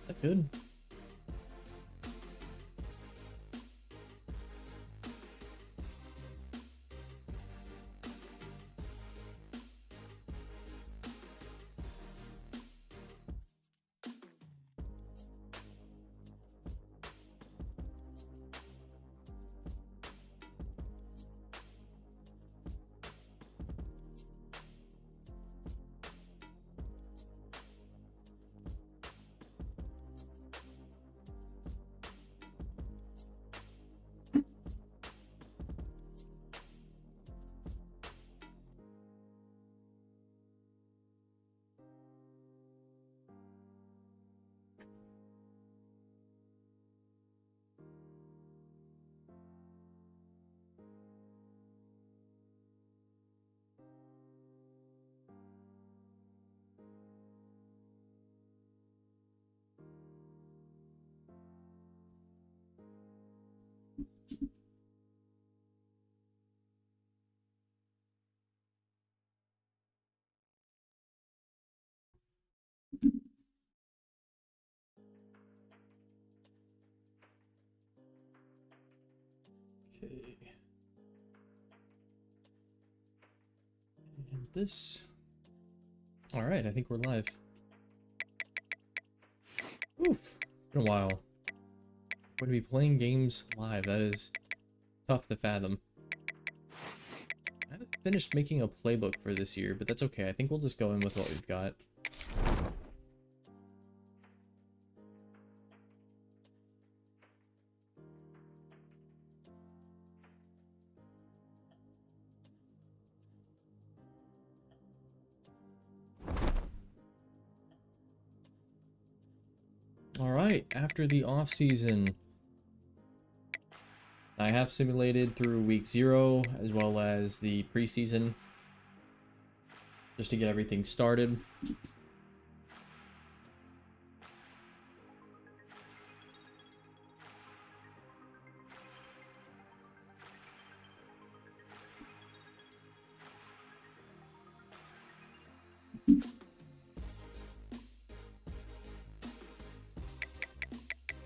That's good. Okay. And this. All right, I think we're live. Oof, been a while. Going to be playing games live. That is tough to fathom. I haven't finished making a playbook for this year, but that's okay. I think we'll just go in with what we've got. All right, after the off season, I have simulated through week 0 as well as the preseason just to get everything started.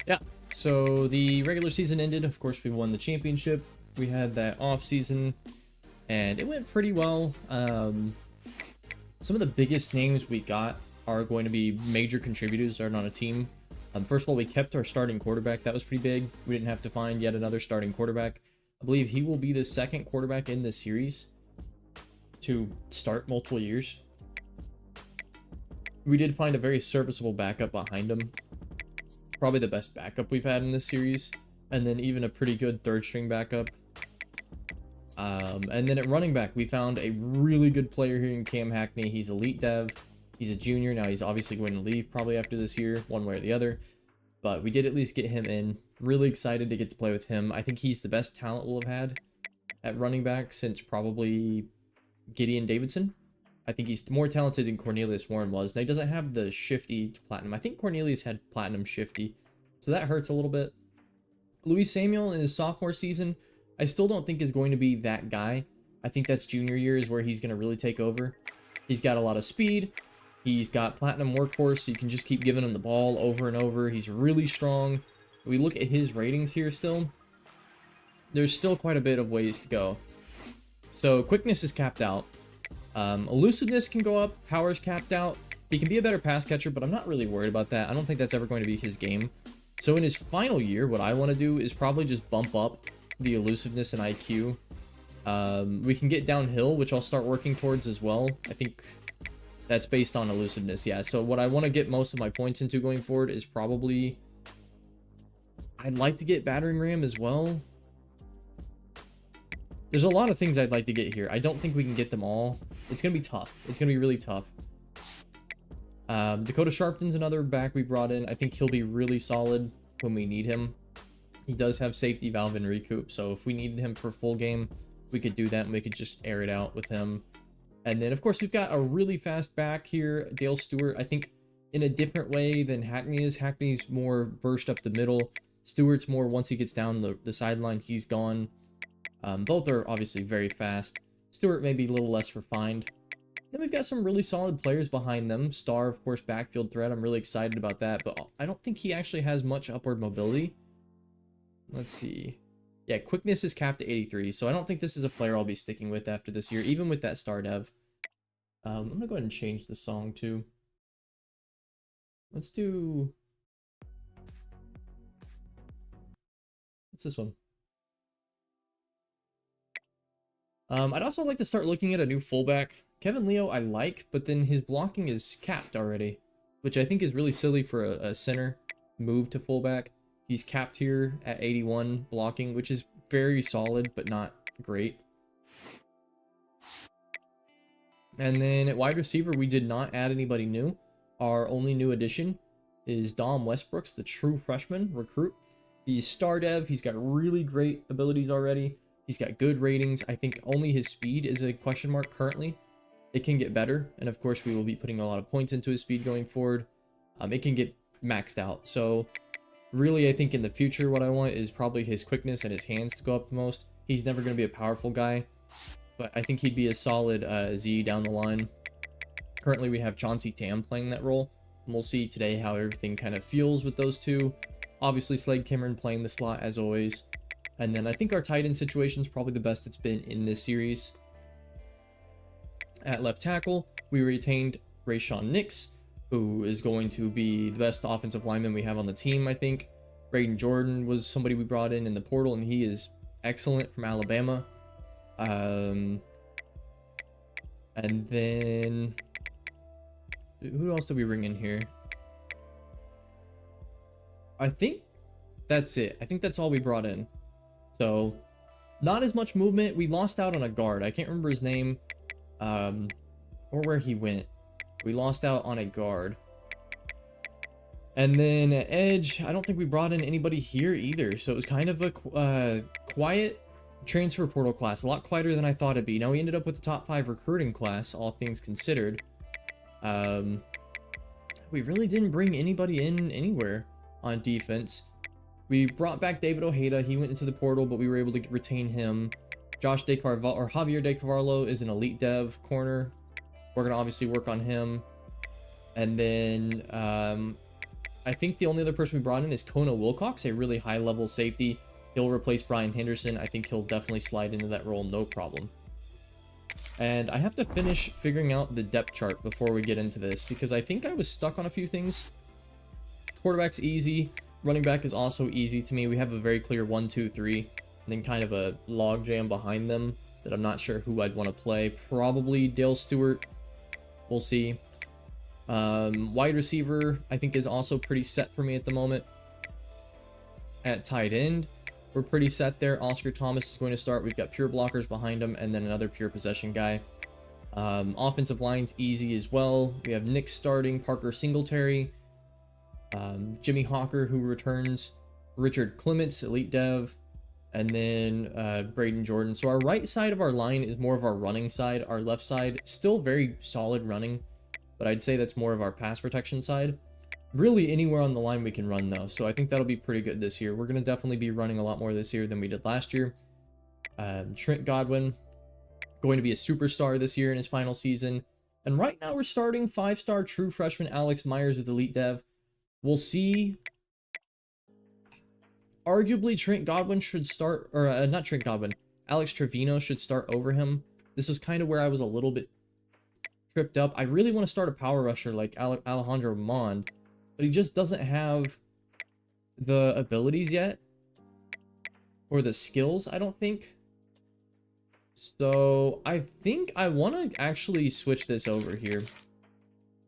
Yeah, so the regular season ended. Of course, we won the championship. We had that off season, and it went pretty well. Some of the biggest names we got are going to be major contributors on a team. First of all, we kept our starting quarterback. That was pretty big. We didn't have to find yet another starting quarterback. I believe he will be the second quarterback in this series to start multiple years. We did find a very serviceable backup behind him. Probably the best backup we've had in this series. And then even a pretty good third string backup. And then at running back, we found a really good player here in Cam Hackney. He's elite dev. He's a junior. Now he's obviously going to leave probably after this year, one way or the other. But we did at least get him in. Really excited to get to play with him. I think he's the best talent we'll have had at running back since probably Gideon Davidson. I think he's more talented than Cornelius Warren was. Now, he doesn't have the shifty to platinum. I think Cornelius had platinum shifty, so that hurts a little bit. Luis Samuel in his sophomore season, I still don't think is going to be that guy. I think that's junior year is where he's going to really take over. He's got a lot of speed. He's got platinum workhorse, so you can just keep giving him the ball over and over. He's really strong. We look at his ratings here still. There's still quite a bit of ways to go. So quickness is capped out. Elusiveness can go up. Power's capped out. He can be a better pass catcher, but I'm not really worried about that. I don't think that's ever going to be his game. So in his final year, what I want to do is probably just bump up the elusiveness and IQ. We can get downhill, which I'll start working towards as well. I think that's based on elusiveness, yeah. So what I want to get most of my points into going forward is probably... I'd like to get battering ram as well. There's a lot of things I'd like to get here. I don't think we can get them all. It's going to be tough. It's going to be really tough. Dakota Sharpton's another back we brought in. I think he'll be really solid when we need him. He does have safety valve and recoup, so if we needed him for full game, we could do that and we could just air it out with him. And then, of course, we've got a really fast back here, Dale Stewart. I think in a different way than Hackney is. Hackney's more burst up the middle. Stewart's more once he gets down the sideline, he's gone. Both are obviously very fast. Stewart may be a little less refined. Then we've got some really solid players behind them. Star, of course, backfield threat. I'm really excited about that, but I don't think he actually has much upward mobility. Let's see. Yeah, quickness is capped at 83, so I don't think this is a player I'll be sticking with after this year, even with that star dev. I'm going to go ahead and change the song, too. Let's do... What's this one? I'd also like to start looking at a new fullback. Kevin Leo I like, but then his blocking is capped already, which I think is really silly for a center move to fullback. He's capped here at 81 blocking, which is very solid, but not great. And then at wide receiver, we did not add anybody new. Our only new addition is Dom Westbrooks, the true freshman recruit. He's star dev. He's got really great abilities already. He's got good ratings. I think only his speed is a question mark currently. It can get better. And of course, we will be putting a lot of points into his speed going forward. It can get maxed out. So really, I think in the future, what I want is probably his quickness and his hands to go up the most. He's never going to be a powerful guy, but I think he'd be a solid Z down the line. Currently, we have Chauncey Tam playing that role. And we'll see today how everything kind of feels with those two. Obviously, Slade Cameron playing the slot as always. And then I think our tight end situation is probably the best it's been in this series. At left tackle, we retained Rayshawn Nix, who is going to be the best offensive lineman we have on the team, I think. Braden Jordan was somebody we brought in the portal, and he is excellent from Alabama. And then... who else did we bring in here? I think that's it. I think that's all we brought in. So, not as much movement. We lost out on a guard. I can't remember his name. Or where he went. We lost out on a guard. And then at edge, I don't think we brought in anybody here either. So it was kind of a quiet transfer portal class. A lot quieter than I thought it'd be. Now we ended up with the top 5 recruiting class, all things considered. We really didn't bring anybody in anywhere on defense. We brought back David Ojeda. He went into the portal, but we were able to retain him. Josh DeCarvalho, or Javier DeCarvalho, is an elite dev corner. We're going to obviously work on him. And then I think the only other person we brought in is Kona Wilcox, a really high-level safety. He'll replace Brian Henderson. I think he'll definitely slide into that role, no problem. And I have to finish figuring out the depth chart before we get into this, because I think I was stuck on a few things. Quarterback's easy. Running back is also easy to me. We have a very clear 1, 2, 3, and then kind of a log jam behind them that I'm not sure who I'd want to play. Probably Dale Stewart. We'll see. Wide receiver, I think, is also pretty set for me at the moment. At tight end, we're pretty set there. Oscar Thomas is going to start. We've got pure blockers behind him, and then another pure possession guy. Offensive line's easy as well. We have Nick starting, Parker Singletary, Jimmy Hawker, who returns, Richard Clements, elite dev, and then Braden Jordan. So our right side of our line is more of our running side. Our left side, still very solid running, but I'd say that's more of our pass protection side. Really anywhere on the line we can run though, so I think that'll be pretty good this year. We're going to definitely be running a lot more this year than we did last year. Trent Godwin, going to be a superstar this year in his final season. And right now we're starting 5-star true freshman Alex Myers with elite dev. We'll see. Arguably, Trent Godwin should start, or not Trent Godwin, Alex Trevino should start over him. This was kind of where I was a little bit tripped up. I really want to start a power rusher like Alejandro Mond, but he just doesn't have the abilities yet, or the skills, I don't think. So I think I want to actually switch this over here.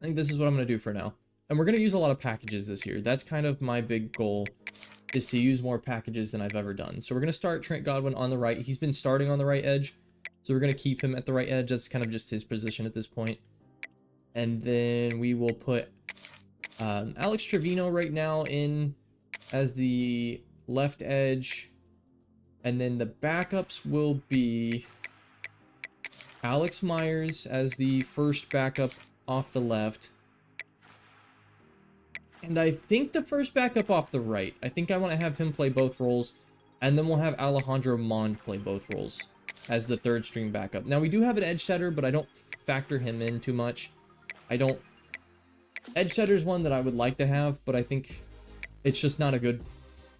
I think this is what I'm going to do for now. And we're going to use a lot of packages this year. That's kind of my big goal, is to use more packages than I've ever done. So we're going to start Trent Godwin on the right. He's been starting on the right edge, so we're going to keep him at the right edge. That's kind of just his position at this point. And then we will put Alex Trevino right now in as the left edge. And then the backups will be Alex Myers as the first backup off the left. And I think the first backup off the right. I think I want to have him play both roles. And then we'll have Alejandro Mond play both roles as the third string backup. Now, we do have an edge setter, but I don't factor him in too much. Edge setter is one that I would like to have, but I think it's just not a good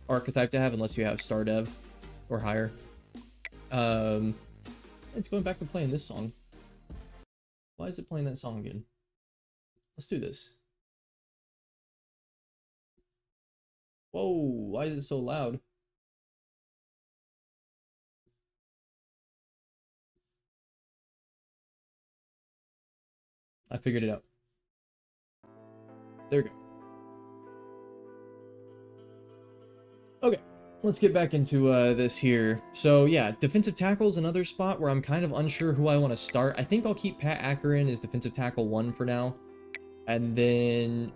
archetype to have unless you have star dev or higher. It's going back to playing this song. Why is it playing that song again? Let's do this. Whoa, why is it so loud? I figured it out. There we go. Okay, let's get back into this here. So yeah, defensive tackle is another spot where I'm kind of unsure who I want to start. I think I'll keep Pat Akron as defensive tackle 1 for now. And then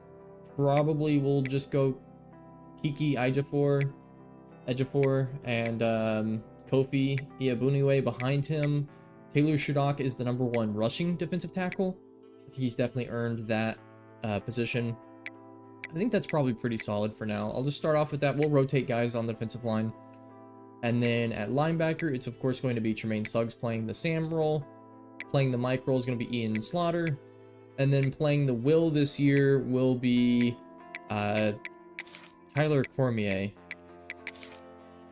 probably we'll just go Kiki Ejiofor and Kofi Iabuniwe behind him. Taylor Shudok is the #1 rushing defensive tackle. I think he's definitely earned that position. I think that's probably pretty solid for now. I'll just start off with that. We'll rotate guys on the defensive line. And then at linebacker, it's of course going to be Tremaine Suggs playing the Sam role. Playing the Mike role is going to be Ian Slaughter. And then playing the Will this year will be Tyler Cormier.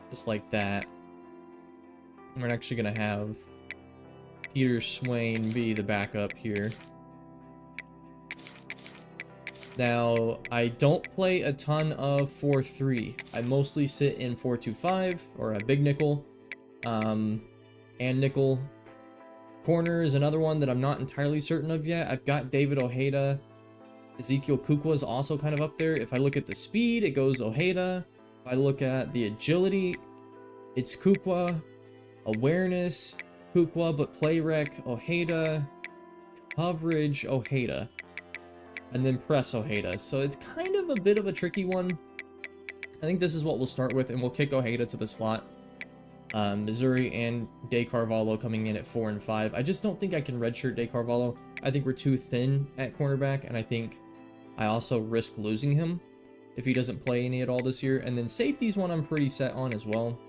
Just like that. We're actually going to have Peter Swain be the backup here. Now, I don't play a ton of 4-3. I mostly sit in 4-2-5 or a big nickel and nickel. Corner is another one that I'm not entirely certain of yet. I've got David Ojeda. Ezekiel Kukwa is also kind of up there. If I look at the speed, it goes Ojeda. If I look at the agility, it's Kukwa. Awareness, Kukwa, but play rec, Ojeda. Coverage, Ojeda. And then press Ojeda. So it's kind of a bit of a tricky one. I think this is what we'll start with, and we'll kick Ojeda to the slot. Missouri and De Carvalho coming in at 4 and 5. I just don't think I can redshirt De Carvalho. I think we're too thin at cornerback, and I think I also risk losing him if he doesn't play any at all this year. And then safety's one I'm pretty set on as well.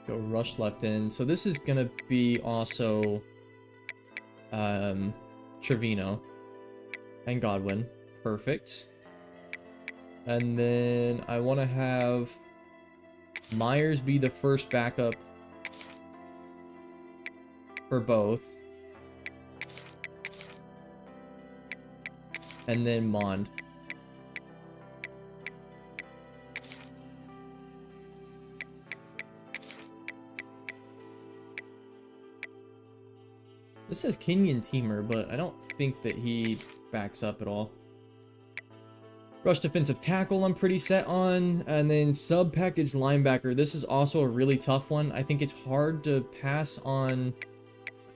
Go rush left in. So this is going to be also Trevino and Godwin. Perfect. And then I want to have Myers be the first backup for both. And then Mond. This says Kenyon Teamer, but I don't think that he backs up at all. Rush defensive tackle I'm pretty set on. And then sub package linebacker. This is also a really tough one. I think it's hard to pass on.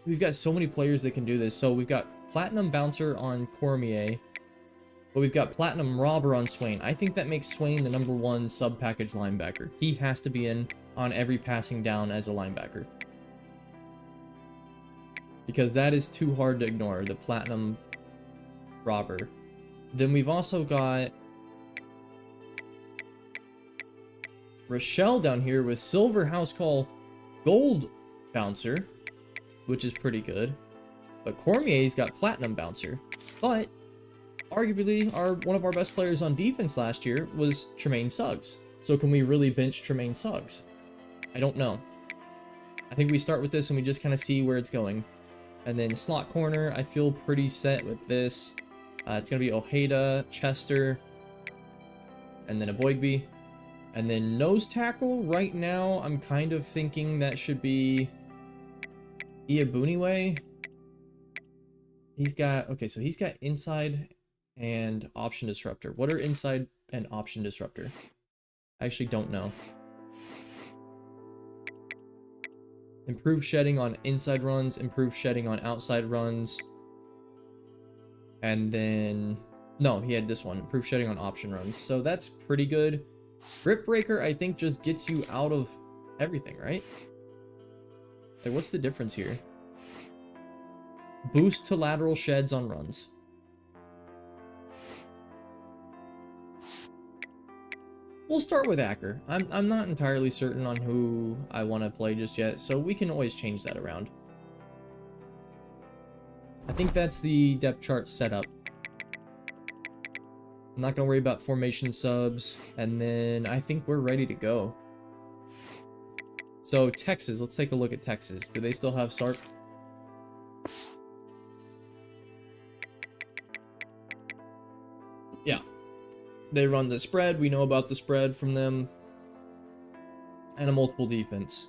We've got so many players that can do this. So we've got Platinum Bouncer on Cormier. But we've got Platinum Robber on Swain. I think that makes Swain the #1 sub package linebacker. He has to be in on every passing down as a linebacker. Because that is too hard to ignore, the Platinum Robber. Then we've also got Rochelle down here with Silver House Call Gold Bouncer, which is pretty good. But Cormier's got Platinum Bouncer. But arguably one of our best players on defense last year was Tremaine Suggs. So can we really bench Tremaine Suggs? I don't know. I think we start with this and we just kind of see where it's going. And then slot corner, I feel pretty set with this. It's going to be Ojeda, Chester, and then a Boygby. And then nose tackle, right now, I'm kind of thinking that should be Iabuniwe. He's got, okay, so he's got inside and option disruptor. What are inside and option disruptor? I actually don't know. Improved shedding on inside runs, improved shedding on outside runs. And then, no, he had this one, improved shedding on option runs. So that's pretty good. Grip breaker, I think, just gets you out of everything, right? Like, what's the difference here? Boost to lateral sheds on runs. We'll start with Acker. I'm not entirely certain on who I want to play just yet, so we can always change that around. I think that's the depth chart setup. I'm not going to worry about formation subs, and then I think we're ready to go. So Texas, let's take a look at Texas. Do they still have Sark? Yeah. They run the spread. We know about the spread from them. And a multiple defense.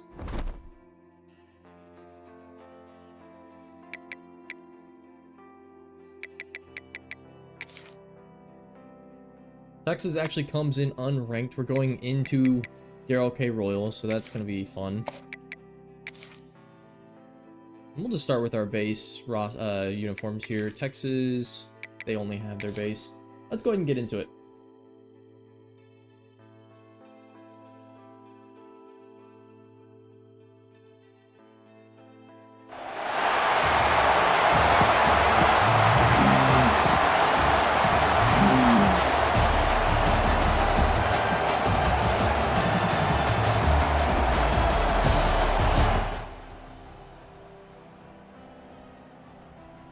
Texas actually comes in unranked. We're going into Darrell K. Royal, so that's going to be fun. We'll just start with our base uniforms here. Texas, they only have their base. Let's go ahead and get into it.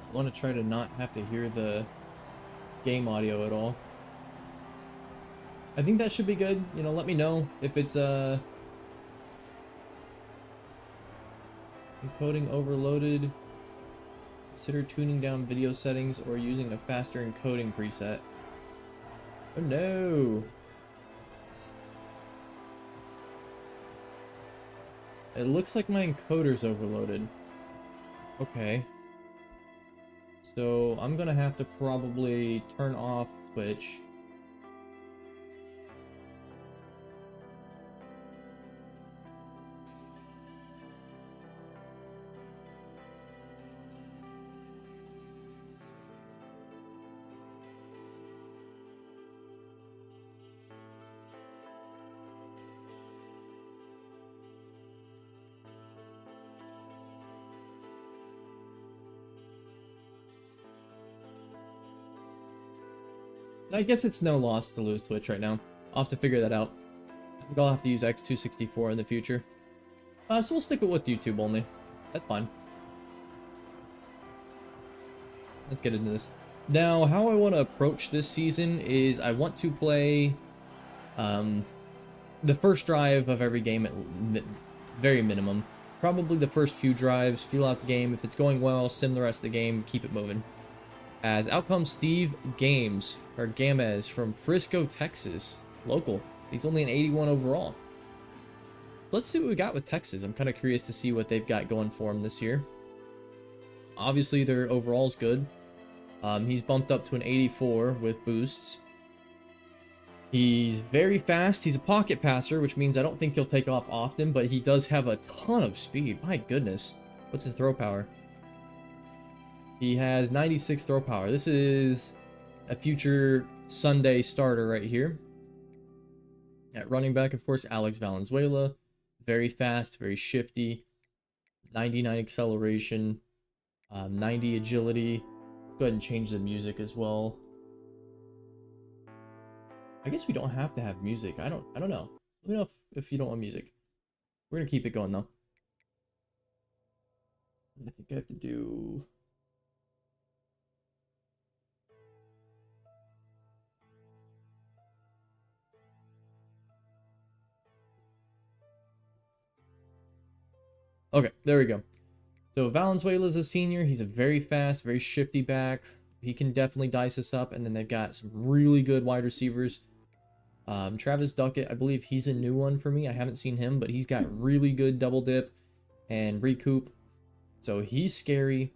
I want to try to not have to hear the game audio at all. I think that should be good. You know, let me know if it's encoding overloaded. Consider tuning down video settings or using a faster encoding preset. Oh no. It looks like my encoder's overloaded. Okay. So I'm gonna have to probably turn off Twitch. I guess it's no loss to lose Twitch right now. I'll have to figure that out. I think I'll have to use X264 in the future. So we'll stick it with YouTube only. That's fine. Let's get into this. Now, how I want to approach this season is I want to play the first drive of every game at very minimum. Probably the first few drives, feel out the game. If it's going well, sim the rest of the game, keep it moving. As out comes Steve Gamez from Frisco, Texas. Local. He's only an 81 overall. Let's see what we got with Texas. I'm kind of curious to see what they've got going for him this year. Obviously, their overall's good. He's bumped up to an 84 with boosts. He's very fast. He's a pocket passer, which means I don't think he'll take off often, but he does have a ton of speed. My goodness. What's his throw power? He has 96 throw power. This is a future Sunday starter right here. At running back, of course, Alex Valenzuela. Very fast, very shifty. 99 acceleration. 90 agility. Let's go ahead and change the music as well. I guess we don't have to have music. I don't know. Let me know if you don't want music. We're gonna keep it going though. I think I have to do... Okay, there we go. So Valenzuela's a senior. He's a very fast, very shifty back. He can definitely dice us up. And then they've got some really good wide receivers. Travis Duckett, I believe he's a new one for me. I haven't seen him, but he's got really good double dip and recoup. So he's scary.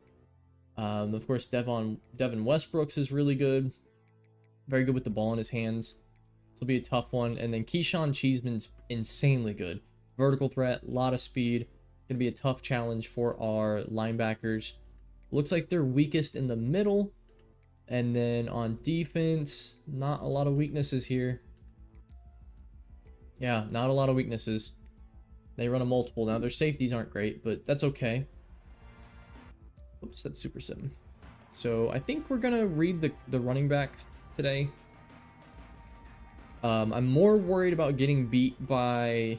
Of course, Devin Westbrooks is really good. Very good with the ball in his hands. This will be a tough one. And then Keyshawn Cheeseman's insanely good. Vertical threat, a lot of speed. Going to be a tough challenge for our linebackers. Looks like they're weakest in the middle. And then on defense, not a lot of weaknesses here. Yeah, not a lot of weaknesses. They run a multiple. Now, their safeties aren't great, but that's okay. Oops, that's Super Sim. So I think we're going to read the running back today. I'm more worried about getting beat by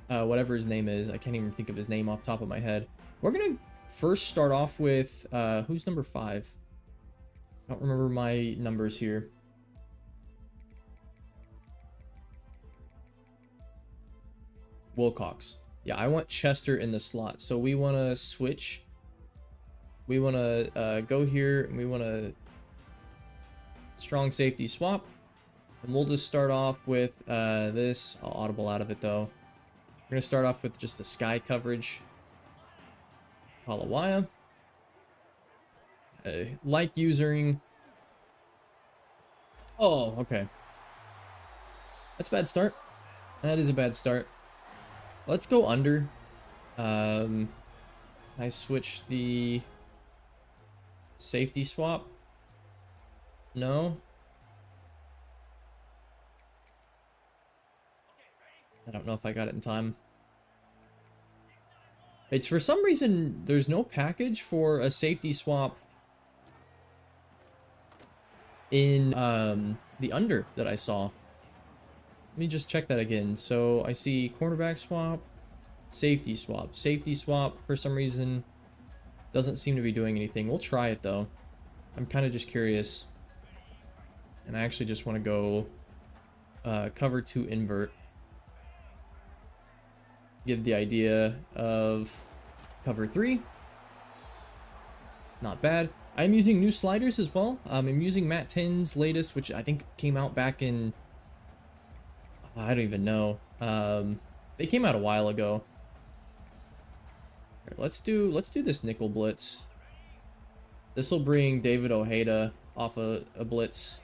whatever his name is. I can't even think of his name off the top of my head. We're going to first start off with, who's number 5? I don't remember my numbers here. Wilcox. Yeah, I want Chester in the slot. So we want to switch. We want to go here, and we want to strong safety swap. And we'll just start off with this. I'll audible out of it, though. We're going to start off with just a sky coverage. Kalawaya. Like using... Oh, okay. That's a bad start. That is a bad start. Let's go under. I switch the safety swap. No. I don't know if I got it in time. It's for some reason there's no package for a safety swap in the under that I saw. Let me just check that again. So I see cornerback swap, safety swap. Safety swap for some reason doesn't seem to be doing anything. We'll try it though. I'm kind of just curious. And I actually just want to go cover 2 invert. Give the idea of cover 3. Not bad. I'm using new sliders as well. I'm using Matt Tin's latest, which I think came out back in... I don't even know. They came out a while ago. Here, let's do this nickel blitz. This will bring David Ojeda off a blitz.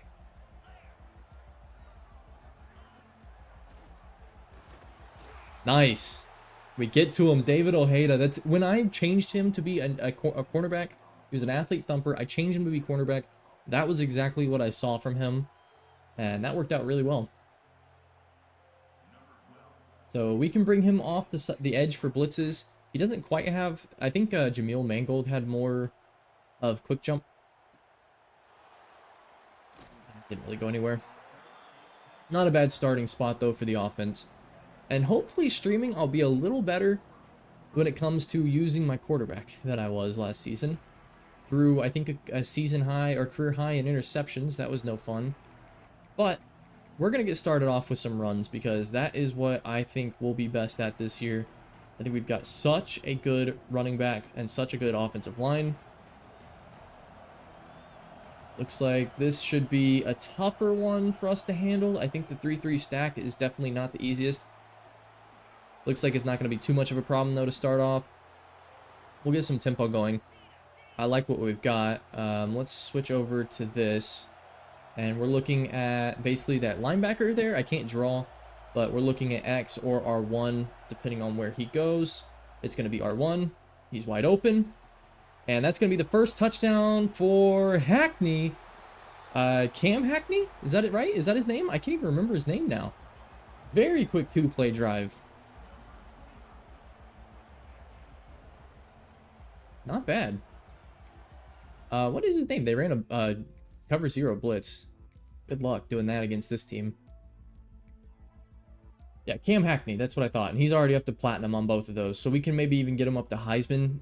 Nice. We get to him, David Ojeda. That's when I changed him to be a cornerback. He was an athlete thumper. I changed him to be cornerback. That was exactly what I saw from him, and that worked out really well. So we can bring him off the edge for blitzes. He doesn't quite have... I think Jameel Mangold had more of quick jump. Didn't really go anywhere. Not a bad starting spot, though, for the offense. And hopefully streaming, I'll be a little better when it comes to using my quarterback than I was last season. Through, I think, a season high or career high in interceptions. That was no fun. But we're going to get started off with some runs because that is what I think we'll be best at this year. I think we've got such a good running back and such a good offensive line. Looks like this should be a tougher one for us to handle. I think the 3-3 stack is definitely not the easiest. Looks like it's not going to be too much of a problem, though, to start off. We'll get some tempo going. I like what we've got. Let's switch over to this. And we're looking at basically that linebacker there. I can't draw, but we're looking at X or R1, depending on where he goes. It's going to be R1. He's wide open. And that's going to be the first touchdown for Hackney. Cam Hackney? Is that it right? Is that his name? I can't even remember his name now. Very quick 2-play drive. Not bad. What is his name? They ran a cover 0 blitz. Good luck doing that against this team. Yeah, Cam Hackney. That's what I thought. And he's already up to platinum on both of those. So we can maybe even get him up to Heisman.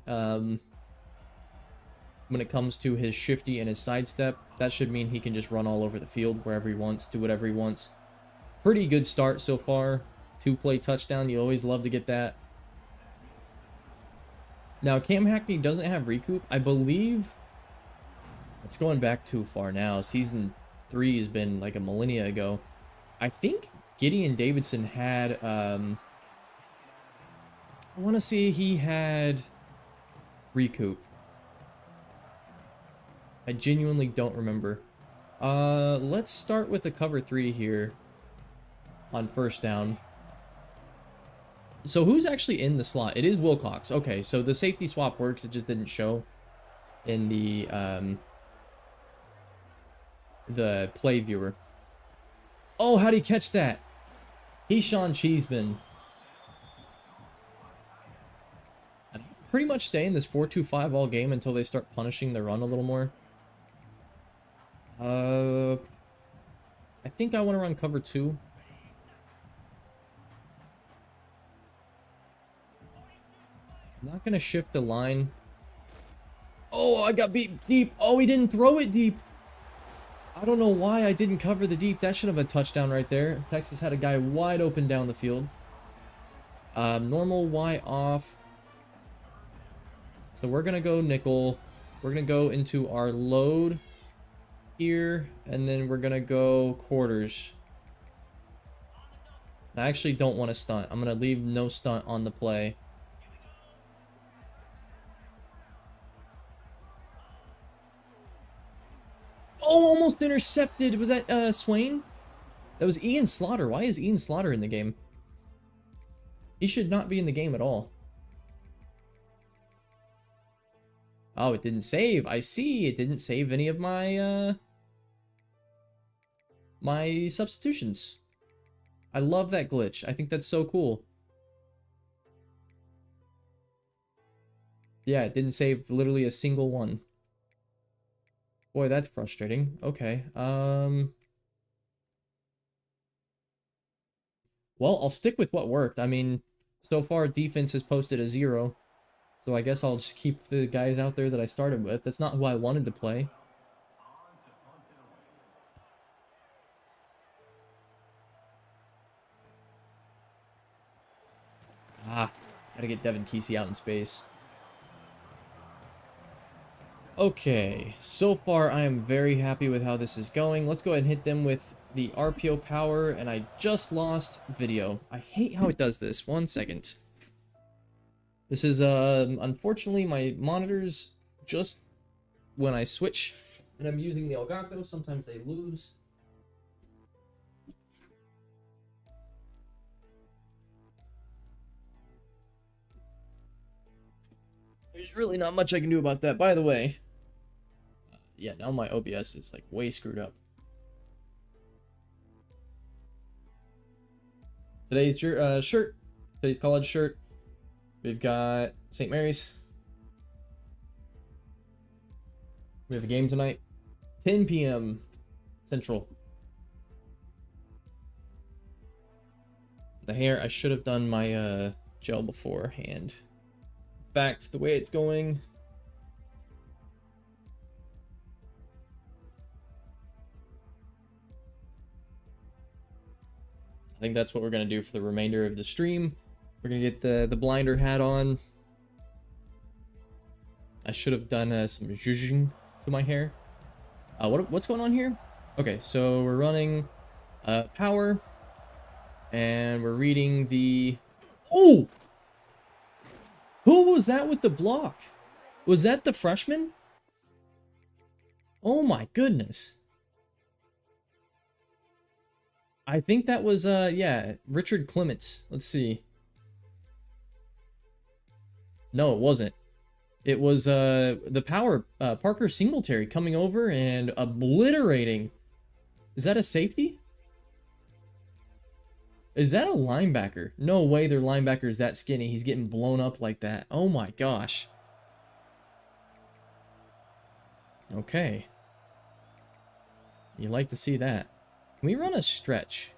When it comes to his shifty and his sidestep, that should mean he can just run all over the field wherever he wants, do whatever he wants. Pretty good start so far. 2-play touchdown. You always love to get that. Now, Cam Hackney doesn't have recoup. I believe it's going back too far now. Season 3 has been like a millennia ago. I think Gideon Davidson had, I want to say he had recoup. I genuinely don't remember. Let's start with a cover 3 here on first down. So who's actually in the slot? It is Wilcox. Okay, so the safety swap works. It just didn't show in the play viewer. Oh, how'd he catch that? Keyshawn Cheeseman. And I can pretty much stay in this 4-2-5 all game until they start punishing the run a little more. I think I want to run cover 2. I'm not going to shift the line. Oh, I got beat deep. Oh, he didn't throw it deep. I don't know why I didn't cover the deep. That should have been a touchdown right there. Texas had a guy wide open down the field. Normal Y off. So we're going to go nickel. We're going to go into our load here. And then we're going to go quarters. I actually don't want to stunt. I'm going to leave no stunt on the play. Oh, almost intercepted. Was that Swain? That was Ian Slaughter. Why is Ian Slaughter in the game? He should not be in the game at all. Oh, it didn't save. I see. It didn't save any of my my substitutions. I love that glitch. I think that's so cool. Yeah, it didn't save literally a single one. Boy, that's frustrating. Okay. Well, I'll stick with what worked. I mean, so far defense has posted a 0. So I guess I'll just keep the guys out there that I started with. That's not who I wanted to play. Ah, gotta get Devin Kesey out in space. Okay, so far I am very happy with how this is going. Let's go ahead and hit them with the RPO power, and I just lost video. I hate how it does this. 1 second. This is, unfortunately, my monitors, just when I switch and I'm using the Elgato, sometimes they lose. There's really not much I can do about that. By the way, yeah, now my OBS is like way screwed up. Today's shirt, today's college shirt. We've got St. Mary's. We have a game tonight, 10 p.m. Central. The hair, I should have done my gel beforehand. In fact, the way it's going, I think that's what we're gonna do for the remainder of the stream. We're gonna get the blinder hat on. I should have done some zhuzhing to my hair. What's going on here? Okay, so we're running power, and we're reading the. Oh, who was that with the block? Was that the freshman? Oh my goodness. I think that was yeah, Richard Clements. Let's see. No, it wasn't. It was the power Parker Singletary coming over and obliterating. Is that a safety? Is that a linebacker? No way their linebacker is that skinny. He's getting blown up like that. Oh my gosh. Okay. You like to see that. Can we run a stretch?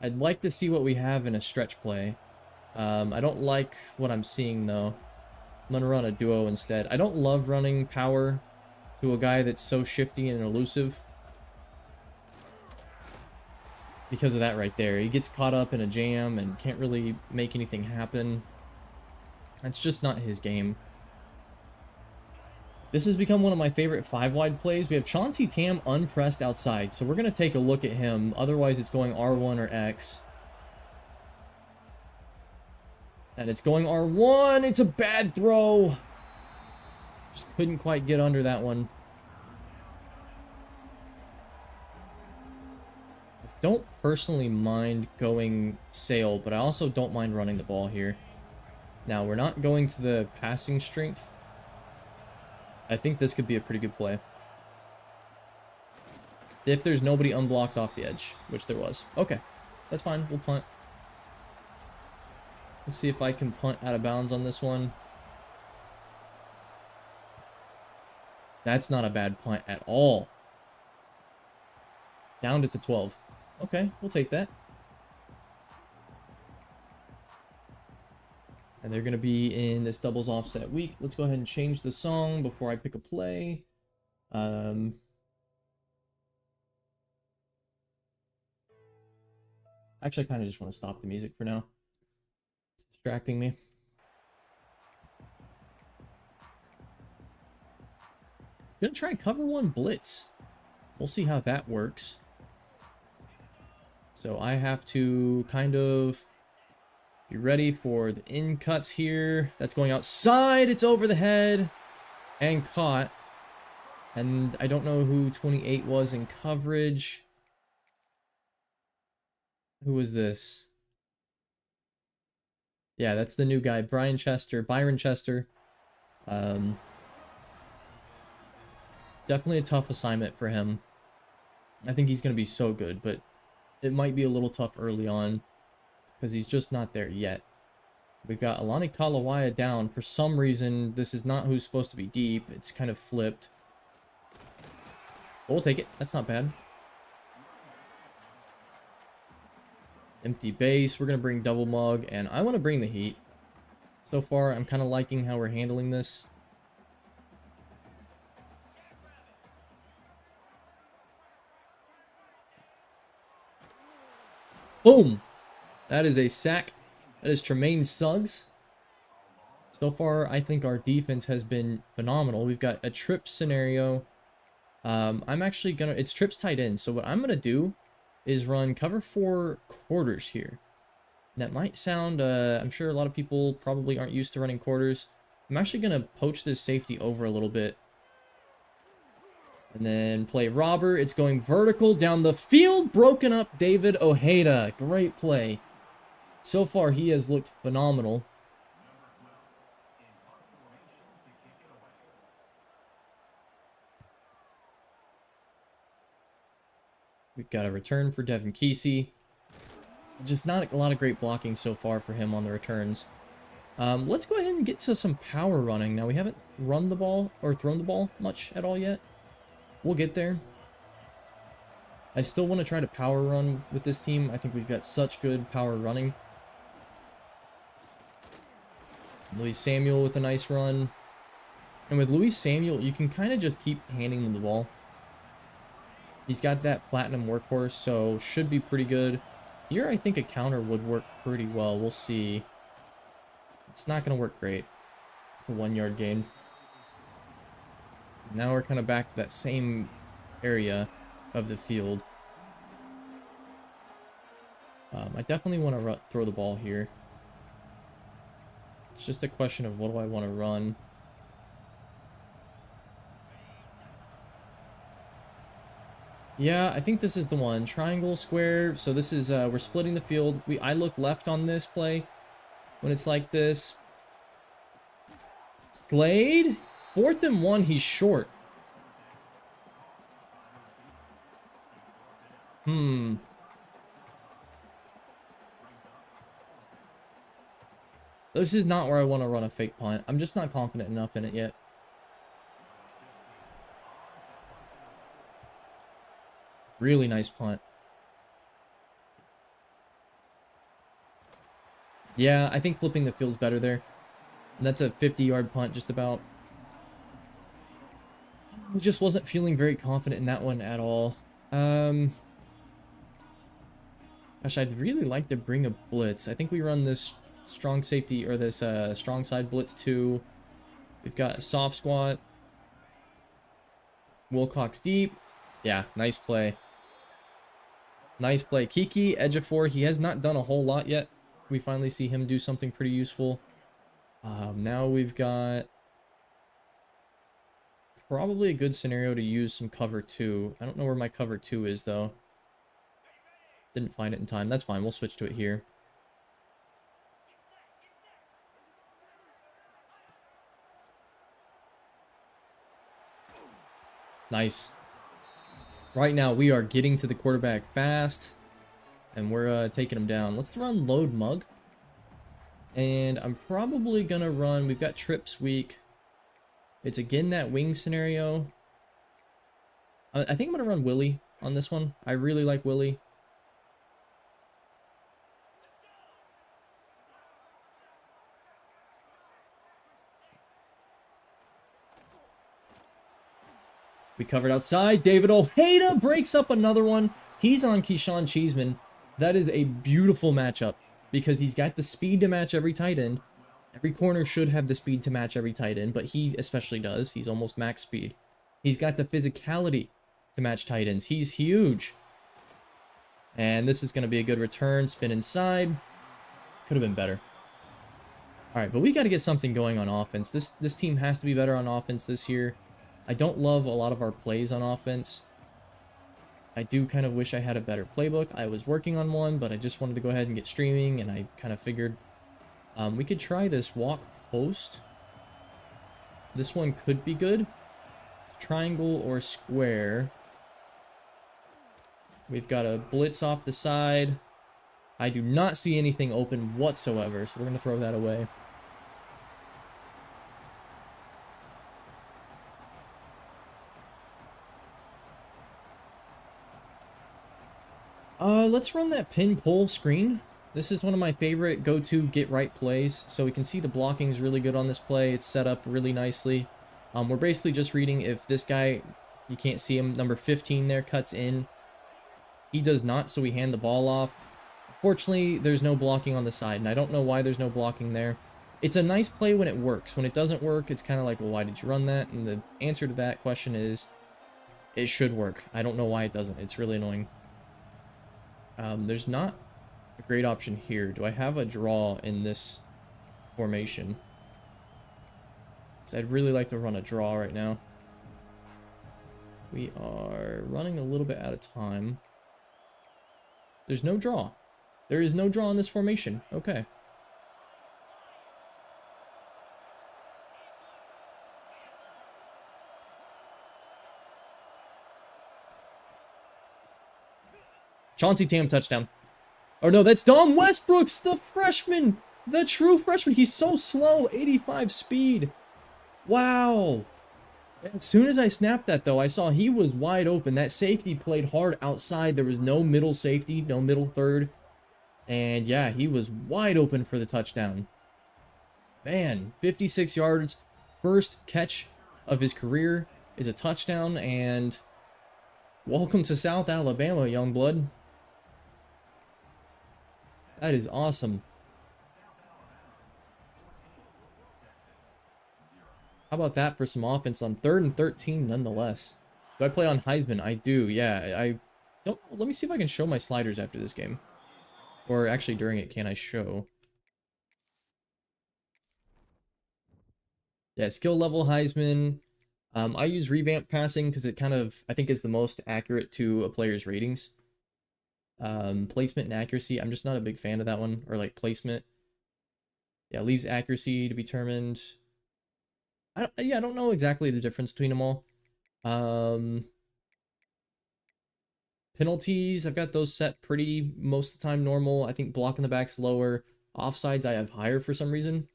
I'd like to see what we have in a stretch play. I don't like what I'm seeing though. I'm gonna run a duo instead. I don't love running power to a guy that's so shifty and elusive. Because of that right there. He gets caught up in a jam and can't really make anything happen. That's just not his game. This has become one of my favorite 5-wide plays. We have Chauncey Tam unpressed outside, so we're going to take a look at him. Otherwise, it's going R1 or X. And it's going R1. It's a bad throw. Just couldn't quite get under that one. I don't personally mind going sail, but I also don't mind running the ball here. Now, we're not going to the passing strength. I think this could be a pretty good play. If there's nobody unblocked off the edge, which there was. Okay, that's fine. We'll punt. Let's see if I can punt out of bounds on this one. That's not a bad punt at all. Down to 12. Okay, we'll take that. And they're going to be in this doubles offset week. Let's go ahead and change the song before I pick a play. Actually, I kind of just want to stop the music for now. It's distracting me. Gonna try cover one blitz. We'll see how that works. So I have to kind of be ready for the in cuts here. That's going outside. It's over the head and caught. And I don't know who 28 was in coverage. Who was this? Yeah, that's the new guy, Byron Chester. Definitely a tough assignment for him. I think he's going to be so good, but it might be a little tough early on because he's just not there yet. We've got Alani Kalawaya down. For some reason, this is not who's supposed to be deep. It's kind of flipped. But we'll take it. That's not bad. Empty base. We're going to bring double mug, and I want to bring the heat. So far, I'm kind of liking how we're handling this. Boom! That is a sack. That is Tremaine Suggs. So far, I think our defense has been phenomenal. We've got a trip scenario. I'm actually gonna... It's trips tight end. So what I'm gonna do is run cover 4 quarters here. That might sound... I'm sure a lot of people probably aren't used to running quarters. I'm actually gonna poach this safety over a little bit. And then play robber. It's going vertical down the field. Broken up David Ojeda. Great play. So far, he has looked phenomenal. We've got a return for Devin Kesey. Just not a lot of great blocking so far for him on the returns. Let's go ahead and get to some power running. Now, we haven't run the ball or thrown the ball much at all yet. We'll get there. I still want to try to power run with this team. I think we've got such good power running. Luis Samuel with a nice run. And with Luis Samuel, you can kind of just keep handing him the ball. He's got that platinum workhorse, so should be pretty good. Here, I think a counter would work pretty well. We'll see. It's not going to work great. It's a 1-yard gain. Now we're kind of back to that same area of the field. I definitely want to throw the ball here. It's just a question of what do I want to run. Yeah, I think this is the one. Triangle, square. So this is, we're splitting the field. I look left on this play when it's like this. Slade? 4th and 1, he's short. This is not where I want to run a fake punt. I'm just not confident enough in it yet. Really nice punt. Yeah, I think flipping the field's better there. And that's a 50-yard punt just about. I just wasn't feeling very confident in that one at all. Gosh, I'd really like to bring a blitz. I think we run this strong safety or this strong side blitz too. We've got a soft squat. Wilcox deep. Yeah, nice play. Nice play. Kiki, edge of 4. He has not done a whole lot yet. We finally see him do something pretty useful. Now we've got probably a good scenario to use some cover 2. I don't know where my cover 2 is, though. Didn't find it in time. That's fine. We'll switch to it here. Nice. Right now, we are getting to the quarterback fast, and we're taking him down. Let's run load mug. And I'm probably going to run... We've got trips week. It's again that wing scenario. I think I'm going to run Willie on this one. I really like Willie. We covered outside. David Ojeda breaks up another one. He's on Keyshawn Cheeseman. That is a beautiful matchup because he's got the speed to match every tight end. Every corner should have the speed to match every tight end, but he especially does. He's almost max speed. He's got the physicality to match tight ends. He's huge. And this is going to be a good return. Spin inside. Could have been better. All right, but we got to get something going on offense. This team has to be better on offense this year. I don't love a lot of our plays on offense. I do kind of wish I had a better playbook. I was working on one, but I just wanted to go ahead and get streaming, and I kind of figured we could try this walk post. This one could be good. Triangle or square. We've got a blitz off the side. I do not see anything open whatsoever, so we're going to throw that away. Let's run that pin pull screen. This is one of my favorite go-to get right plays. So we can see the blocking is really good on this play. It's set up really nicely. We're basically just reading if this guy, you can't see him, number 15 there, cuts in. He does not, so we hand the ball off. Fortunately, there's no blocking on the side, and I don't know why there's no blocking there. It's a nice play when it works. When it doesn't work, it's kind of like, well, why did you run that? And the answer to that question is, it should work. I don't know why it doesn't. It's really annoying. There's not a great option here. Do I have a draw in this formation? Because I'd really like to run a draw right now. We are running a little bit out of time. There's no draw. There is no draw in this formation. Okay. Chauncey Tam touchdown. Oh no, that's Dom Westbrooks, the freshman. The true freshman. He's so slow. 85 speed. Wow. As soon as I snapped that, though, I saw he was wide open. That safety played hard outside. There was no middle safety, no middle third. And yeah, he was wide open for the touchdown. Man, 56 yards. First catch of his career is a touchdown. And welcome to South Alabama, young blood. That is awesome. How about that for some offense on 3rd and 13 nonetheless? Do I play on Heisman? I do, yeah. I don't. Let me see if I can show my sliders after this game. Or actually during it, can I show? Yeah, skill level Heisman. I use revamp passing because it kind of, I think, is the most accurate to a player's ratings. Placement and accuracy, I'm just not a big fan of that one. Or like placement. Yeah, leaves accuracy to be determined. I don't know exactly the difference between them all. Penalties, I've got those set pretty most of the time normal. I think blocking the back's lower. Offsides I have higher for some reason.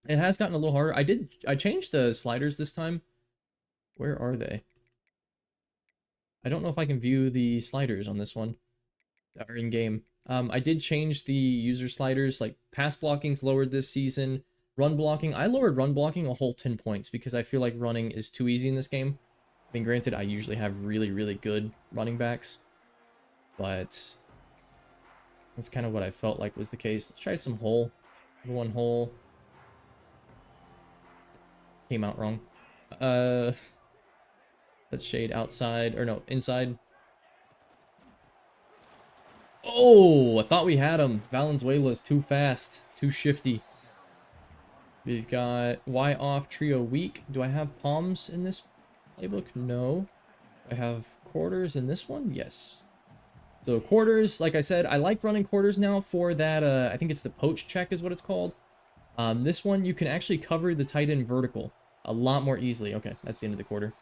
It has gotten a little harder. I changed the sliders this time. Where are they? I don't know if I can view the sliders on this one. That are in game. I did change the user sliders, like pass blocking's lowered this season. Run blocking, I lowered run blocking a whole 10 points because I feel like running is too easy in this game. I mean, granted, I usually have really, really good running backs, but that's kind of what I felt like was the case. Let's try some hole. One hole. Came out wrong. Let's shade outside, or no, inside. Oh, I thought we had him. Valenzuela's too fast, too shifty. We've got Y off, trio weak. Do I have palms in this playbook? No. I have quarters in this one? Yes. So quarters, like I said, I like running quarters now for that, I think it's the poach check is what it's called. This one, you can actually cover the tight end vertical a lot more easily. Okay, that's the end of the quarter.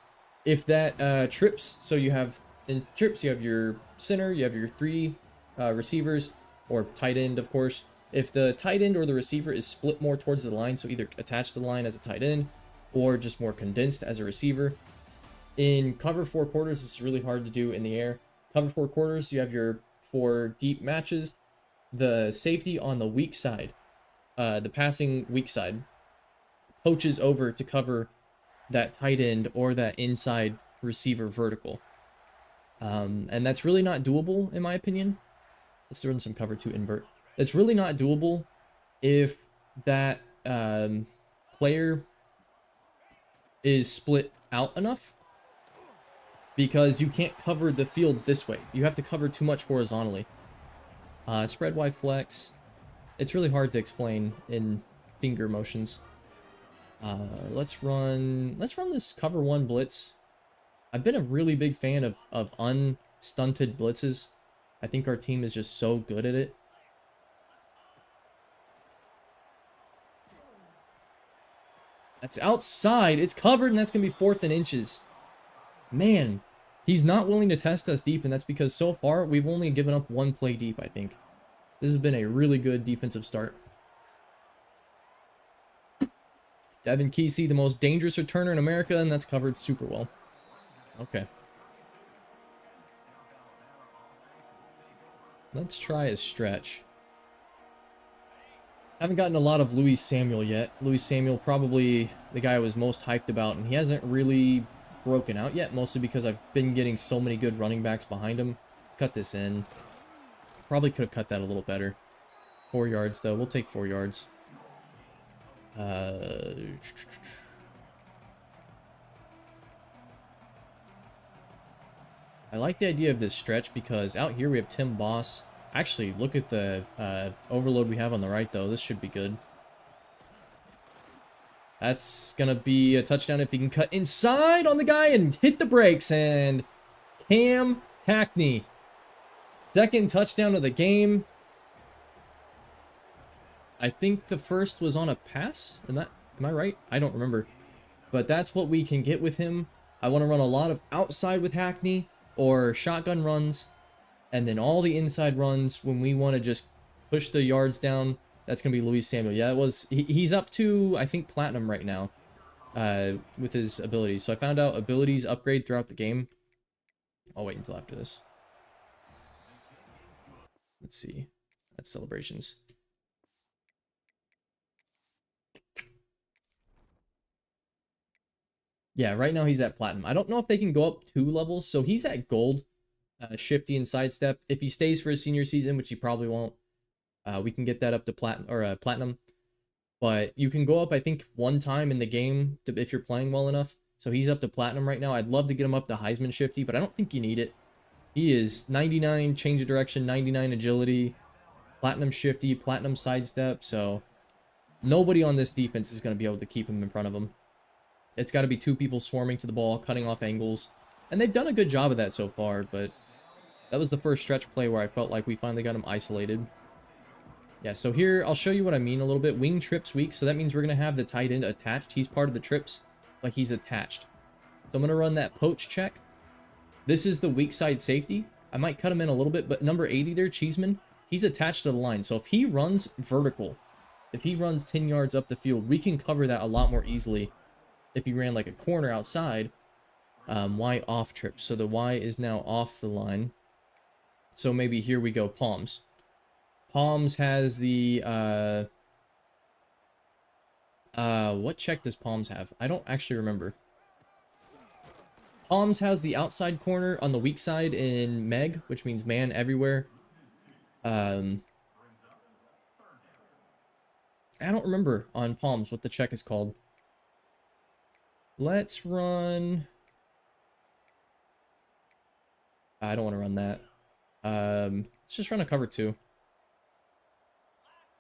If that trips, so you have, in trips, you have your center, you have your three receivers, or tight end, of course. If the tight end or the receiver is split more towards the line, so either attached to the line as a tight end, or just more condensed as a receiver. In cover 4 quarters, this is really hard to do in the air. Cover 4 quarters, you have your 4 deep matches. The safety on the weak side, the passing weak side, poaches over to cover that tight end or that inside receiver vertical. And that's really not doable, in my opinion. Let's run some cover 2 invert. It's really not doable if that player is split out enough, because you can't cover the field this way. You have to cover too much horizontally. Spread Y flex. It's really hard to explain in finger motions. Let's run this cover 1 blitz. I've been a really big fan of unstunted blitzes. I think our team is just so good at it. That's outside. It's covered, and that's going to be 4th and inches. Man, he's not willing to test us deep, and that's because so far we've only given up 1 play deep, I think. This has been a really good defensive start. Devin Kesey, the most dangerous returner in America, and that's covered super well. Okay. Let's try a stretch. Haven't gotten a lot of Louis Samuel yet. Louis Samuel, probably the guy I was most hyped about, and he hasn't really broken out yet, mostly because I've been getting so many good running backs behind him. Let's cut this in. Probably could have cut that a little better. 4 yards, though. We'll take 4 yards. I like the idea of this stretch because out here we have Tim Boss. Actually, look at the overload we have on the right, though. This should be good. That's going to be a touchdown if he can cut inside on the guy and hit the brakes. And Cam Hackney, 2nd touchdown of the game. I think the first was on a pass. Am I right? I don't remember. But that's what we can get with him. I want to run a lot of outside with Hackney or shotgun runs. And then all the inside runs when we want to just push the yards down. That's going to be Louis Samuel. Yeah, he's up to, I think, platinum right now with his abilities. So I found out abilities upgrade throughout the game. I'll wait until after this. Let's see. That's celebrations. Yeah, right now he's at platinum. I don't know if they can go up 2 levels. So he's at gold, shifty and sidestep. If he stays for his senior season, which he probably won't, we can get that up to platinum. But you can go up, I think, 1 time in the game if you're playing well enough. So he's up to platinum right now. I'd love to get him up to Heisman shifty, but I don't think you need it. He is 99 change of direction, 99 agility, platinum shifty, platinum sidestep. So nobody on this defense is going to be able to keep him in front of him. It's got to be 2 people swarming to the ball, cutting off angles. And they've done a good job of that so far, but that was the first stretch play where I felt like we finally got him isolated. Yeah, so here, I'll show you what I mean a little bit. Wing trips weak, so that means we're going to have the tight end attached. He's part of the trips, like he's attached. So I'm going to run that poach check. This is the weak side safety. I might cut him in a little bit, but number 80 there, Cheeseman, he's attached to the line. So if he runs vertical, if he runs 10 yards up the field, we can cover that a lot more easily. If he ran like a corner outside, Y off trip. So the Y is now off the line. So maybe here we go, Palms. Palms has the, what check does Palms have? I don't actually remember. Palms has the outside corner on the weak side in Meg, which means man everywhere. I don't remember on Palms what the check is called. Let's run... I don't want to run that. Let's just run a cover 2.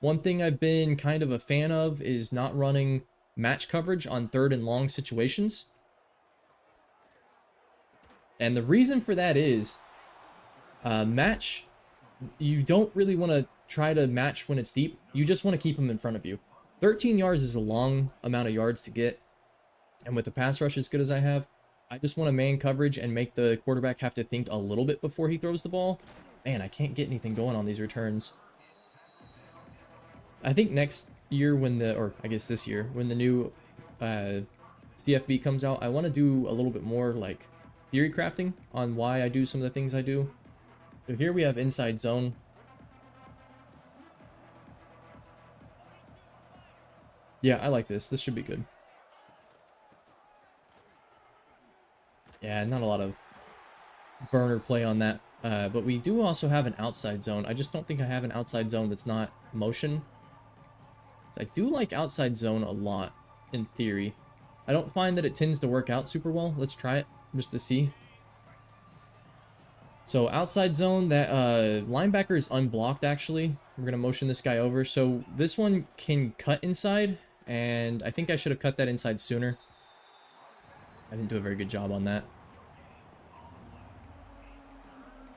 One thing I've been kind of a fan of is not running match coverage on 3rd and long situations. And the reason for that is match, you don't really want to try to match when it's deep. You just want to keep them in front of you. 13 yards is a long amount of yards to get. And with the pass rush as good as I have, I just want to man coverage and make the quarterback have to think a little bit before he throws the ball. Man, I can't get anything going on these returns. I think next year or I guess this year, when the new CFB comes out, I want to do a little bit more like theory crafting on why I do some of the things I do. So here we have inside zone. Yeah, I like this. This should be good. Yeah, not a lot of burner play on that. But we do also have an outside zone. I just don't think I have an outside zone that's not motion. I do like outside zone a lot, in theory. I don't find that it tends to work out super well. Let's try it, just to see. So outside zone, that linebacker is unblocked, actually. We're going to motion this guy over. So this one can cut inside, and I think I should have cut that inside sooner. I didn't do a very good job on that.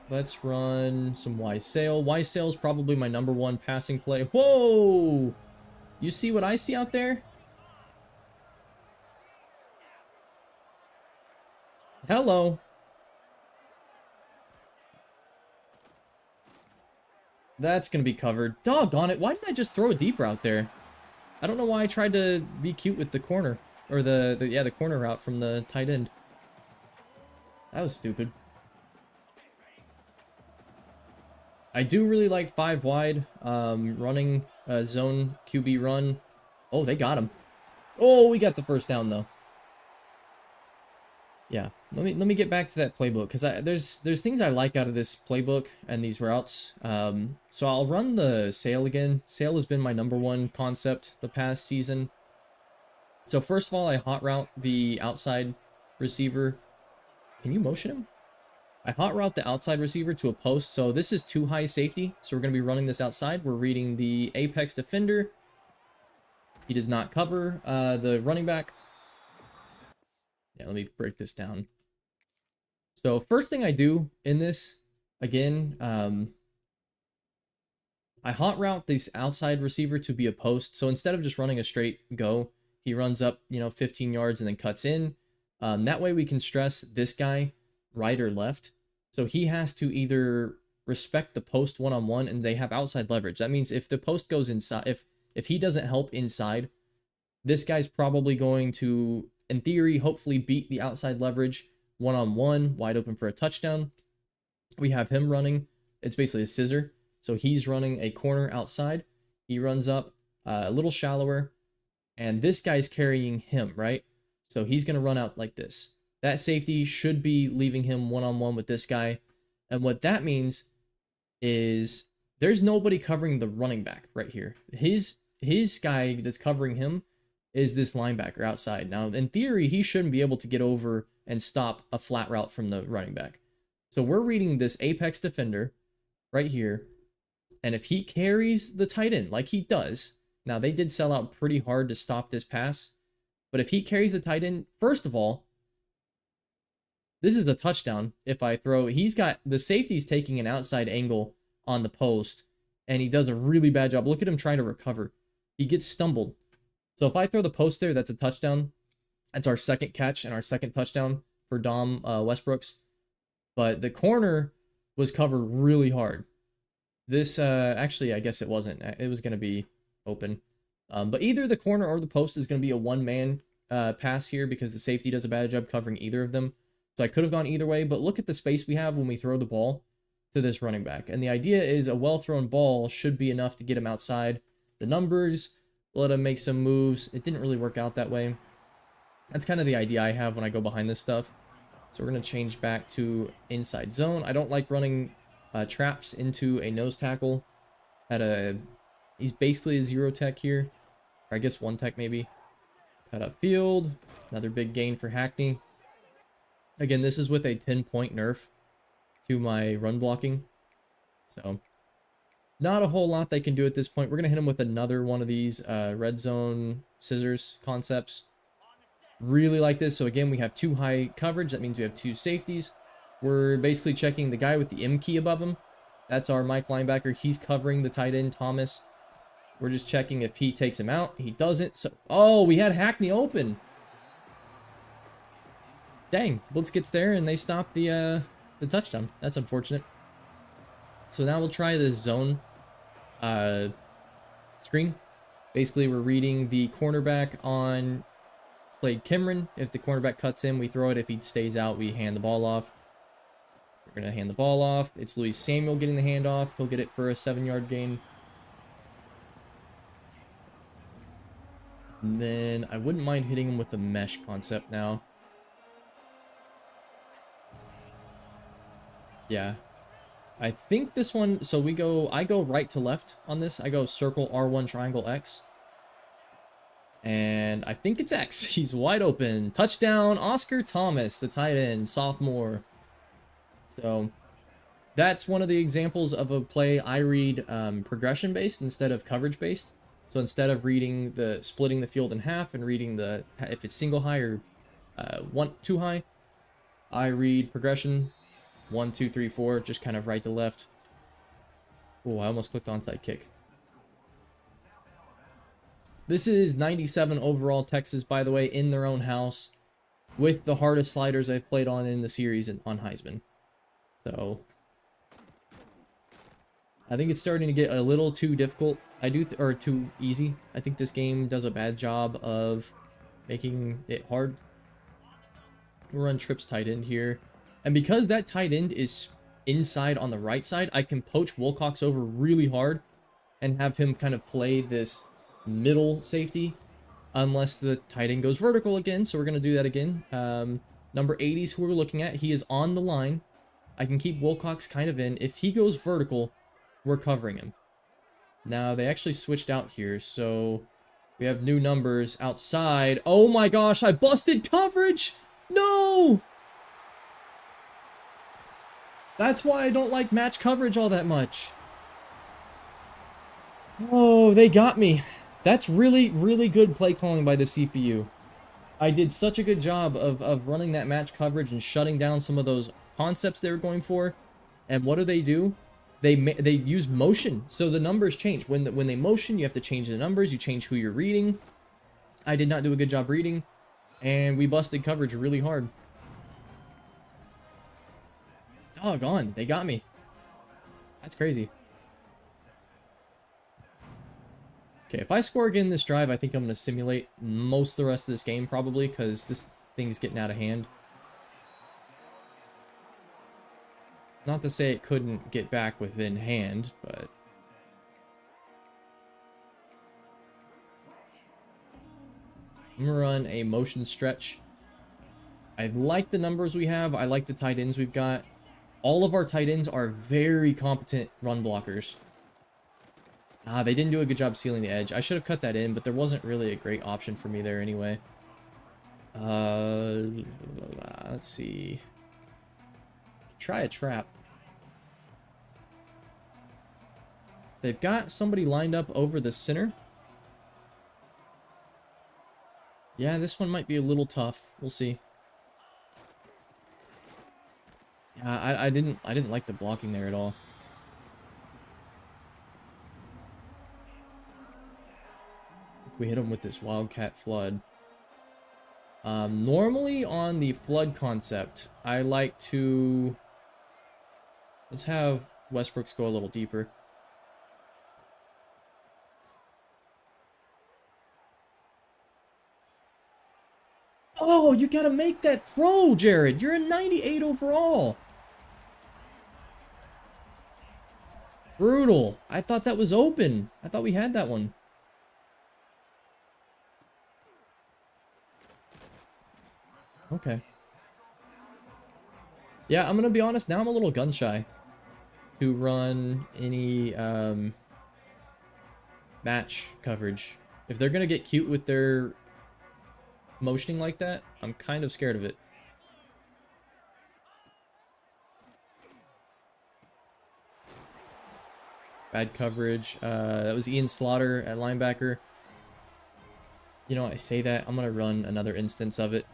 Let's run some Y sail. Y sail is probably my #1 passing play. Whoa! You see what I see out there? Hello. That's going to be covered. Doggone it. Why didn't I just throw a deep route there? I don't know why I tried to be cute with the corner. Or the corner route from the tight end. That was stupid. I do really like 5 wide. Running a zone QB run. Oh, they got him. Oh, we got the first down though. Yeah, let me get back to that playbook, because there's things I like out of this playbook and these routes. So I'll run the sail again. Sail has been my #1 concept the past season. So first of all, I hot route the outside receiver. Can you motion him? I hot route the outside receiver to a post. So this is too high safety. So we're going to be running this outside. We're reading the apex defender. He does not cover the running back. Yeah, let me break this down. So first thing I do in this, again, I hot route this outside receiver to be a post. So instead of just running a straight go, he runs up, 15 yards and then cuts in. That way we can stress this guy right or left. So he has to either respect the post one-on-one, and they have outside leverage. That means if the post goes inside, if he doesn't help inside, this guy's probably going to, in theory, hopefully beat the outside leverage one-on-one, wide open for a touchdown. We have him running. It's basically a scissor. So he's running a corner outside. He runs up a little shallower, and this guy's carrying him, right? So he's going to run out like this. That safety should be leaving him one-on-one with this guy. And what that means is there's nobody covering the running back right here. His guy that's covering him is this linebacker outside. Now, in theory, he shouldn't be able to get over and stop a flat route from the running back. So we're reading this apex defender right here. And if he carries the tight end like he does, now they did sell out pretty hard to stop this pass, but if he carries the tight end, first of all, this is a touchdown. If I throw, he's got the safety's taking an outside angle on the post, and he does a really bad job. Look at him trying to recover. He gets stumbled. So if I throw the post there, that's a touchdown. That's our second catch and our second touchdown for Dom Westbrooks. But the corner was covered really hard. This, actually, I guess it wasn't. It was going to be open. But either the corner or the post is going to be a one-man pass here, because the safety does a bad job covering either of them. So I could have gone either way, but look at the space we have when we throw the ball to this running back. And the idea is a well-thrown ball should be enough to get him outside the numbers, let him make some moves. It didn't really work out that way. That's kind of the idea I have when I go behind this stuff. So we're going to change back to inside zone. I don't like running traps into a nose tackle he's basically a 0 tech here, or I guess 1 tech maybe. Cut up field, another big gain for Hackney. Again, this is with a 10-point nerf. to my run blocking. So not a whole lot they can do at this point. We're going to hit him with another one of these red zone scissors concepts. Really like this. So again, we have 2 high coverage. That means we have 2 safeties. We're basically checking the guy with the M key above him. That's our Mike linebacker. He's covering the tight end, Thomas. We're just checking if he takes him out. He doesn't. So, oh, we had Hackney open. Dang, Blitz gets there and they stop the touchdown. That's unfortunate. So now we'll try the zone screen. Basically, we're reading the cornerback on Slade Kimron. If the cornerback cuts in, we throw it. If he stays out, we hand the ball off. We're going to hand the ball off. It's Luis Samuel getting the handoff. He'll get it for a 7-yard gain. And then I wouldn't mind hitting him with the mesh concept now. Yeah. I think this one, so I go right to left on this. I go circle R1 triangle X. And I think it's X. He's wide open. Touchdown, Oscar Thomas, the tight end, sophomore. So that's one of the examples of a play I read progression based instead of coverage based. So instead of reading splitting the field in half and reading if it's single high or 2 high, I read progression 1, 2, 3, 4, just kind of right to left. Oh, I almost clicked onside kick. This is 97 overall Texas, by the way, in their own house, with the hardest sliders I've played on in the series on Heisman. So I think it's starting to get a little too difficult. Or too easy. I think this game does a bad job of making it hard. We'll run trips tight end here. And because that tight end is inside on the right side, I can poach Wilcox over really hard and have him kind of play this middle safety unless the tight end goes vertical again. So we're going to do that again. Number 80 is who we're looking at. He is on the line. I can keep Wilcox kind of in. If he goes vertical, we're covering him. Now, they actually switched out here, so we have new numbers outside. Oh my gosh, I busted coverage! No! That's why I don't like match coverage all that much. Oh, they got me. That's really, really good play calling by the CPU. I did such a good job of running that match coverage and shutting down some of those concepts they were going for. And what do? They use motion, so the numbers change. When they motion, you have to change the numbers. You change who you're reading. I did not do a good job reading, and we busted coverage really hard. Doggone, they got me. That's crazy. Okay, if I score again this drive, I think I'm going to simulate most of the rest of this game, probably, because this thing's getting out of hand. Not to say it couldn't get back within hand, but... I'm going to run a motion stretch. I like the numbers we have. I like the tight ends we've got. All of our tight ends are very competent run blockers. They didn't do a good job sealing the edge. I should have cut that in, but there wasn't really a great option for me there anyway. Let's see. Try a trap. They've got somebody lined up over the center. Yeah, this one might be a little tough. We'll see. Yeah, I didn't like the blocking there at all. We hit him with this Wildcat flood. Normally on the flood concept, I like to... Let's have Westbrooks go a little deeper. Oh, you gotta make that throw, Jared. You're a 98 overall. Brutal. I thought that was open. I thought we had that one. Okay. Yeah, I'm gonna be honest, now I'm a little gun shy to run any match coverage. If they're gonna get cute with their motioning like that, I'm kind of scared of it. Bad coverage. That was Ian Slaughter at linebacker. You know, I say that. I'm going to run another instance of it.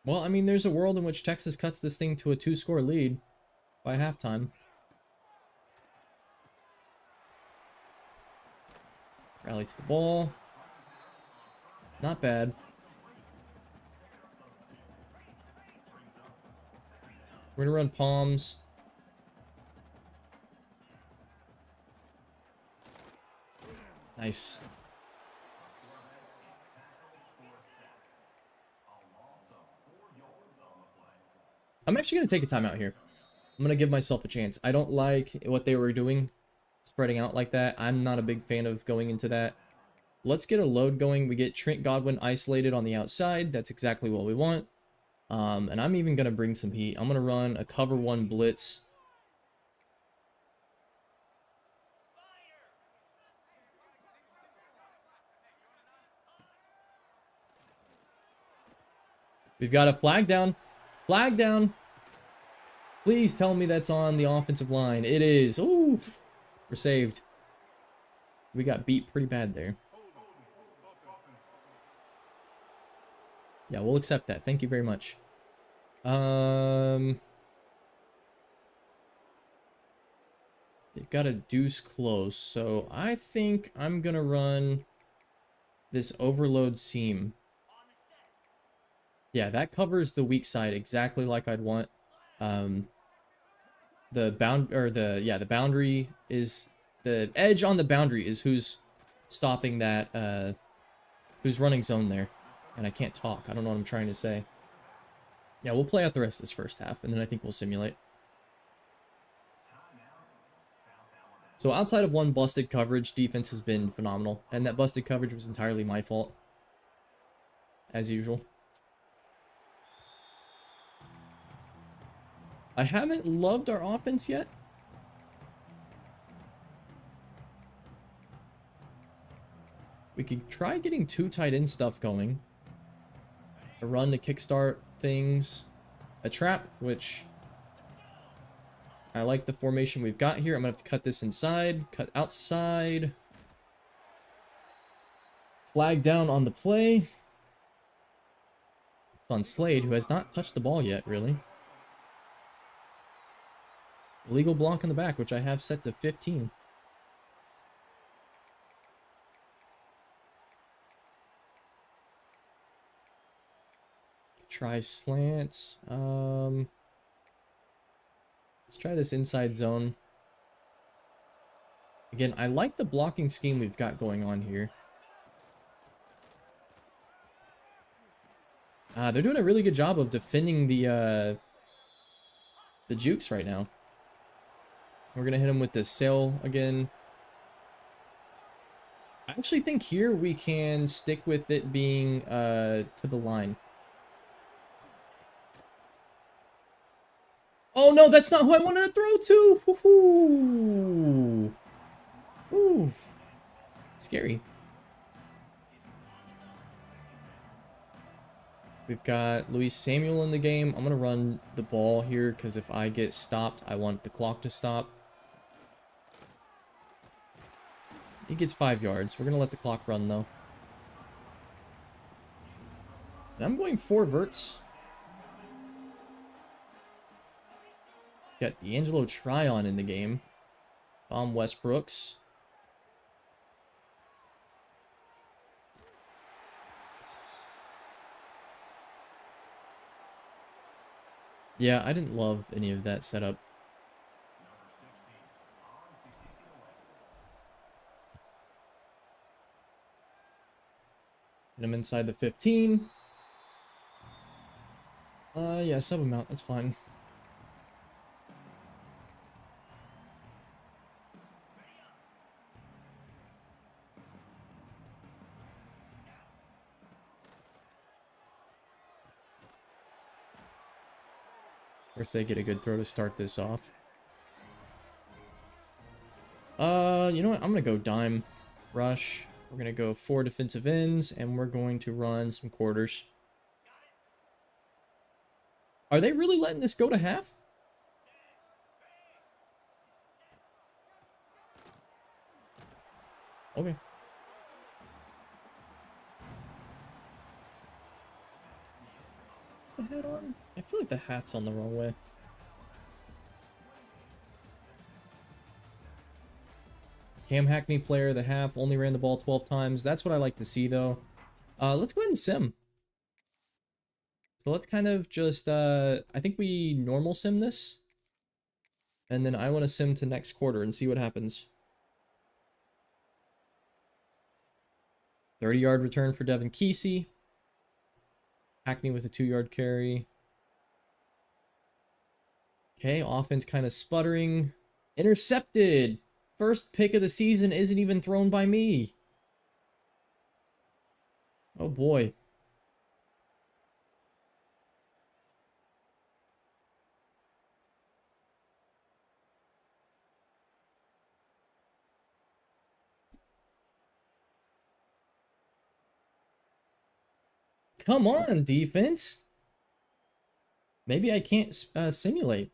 Well, I mean, there's a world in which Texas cuts this thing to a 2-score lead by halftime. Rally to the ball. Not bad. We're going to run palms. Nice. I'm actually going to take a timeout here. I'm going to give myself a chance. I don't like what they were doing, spreading out like that. I'm not a big fan of going into that. Let's get a load going. We get Trent Godwin isolated on the outside. That's exactly what we want. And I'm even going to bring some heat. I'm going to run a cover 1 blitz. We've got a flag down. Flag down. Please tell me that's on the offensive line. It is. Ooh, we're saved. We got beat pretty bad there. Yeah, we'll accept that. Thank you very much. They've got a deuce close, so I think I'm gonna run this overload seam. Yeah, that covers the weak side exactly like I'd want. The boundary is the edge on the boundary is who's stopping that, who's running zone there. And I can't talk. I don't know what I'm trying to say. Yeah, we'll play out the rest of this first half, and then I think we'll simulate. So outside of one busted coverage, defense has been phenomenal. And that busted coverage was entirely my fault. As usual. I haven't loved our offense yet. We could try getting 2 tight end stuff going. A run to kickstart things. A trap, which I like the formation we've got here. I'm going to have to cut this inside. Cut outside. Flag down on the play. It's on Slade, who has not touched the ball yet, really. Illegal block in the back, which I have set to 15. Try slants. Let's try this inside zone. Again, I like the blocking scheme we've got going on here. They're doing a really good job of defending the jukes right now. We're going to hit him with the sail again. I actually think here we can stick with it being to the line. Oh no, that's not who I wanted to throw to! Woohoo! Ooh. Scary. We've got Luis Samuel in the game. I'm going to run the ball here because if I get stopped, I want the clock to stop. He gets 5 yards. We're going to let the clock run, though. And I'm going 4 verts. Got D'Angelo Tryon in the game. Westbrooks. Yeah, I didn't love any of that setup. Hit him inside the 15. Yeah, sub him out. That's fine. First they get a good throw to start this off. You know what? I'm gonna go dime rush. We're going to go 4 defensive ends, and we're going to run some quarters. Are they really letting this go to half? Okay. Is the hat on? I feel like the hat's on the wrong way. Cam Hackney, player of the half, only ran the ball 12 times. That's what I like to see, though. Let's go ahead and sim. So let's kind of just, I think we normal sim this. And then I want to sim to next quarter and see what happens. 30-yard return for Devin Kesey. Hackney with a 2-yard carry. Okay, offense kind of sputtering. Intercepted! First pick of the season isn't even thrown by me. Oh boy. Come on, defense. Maybe I can't simulate.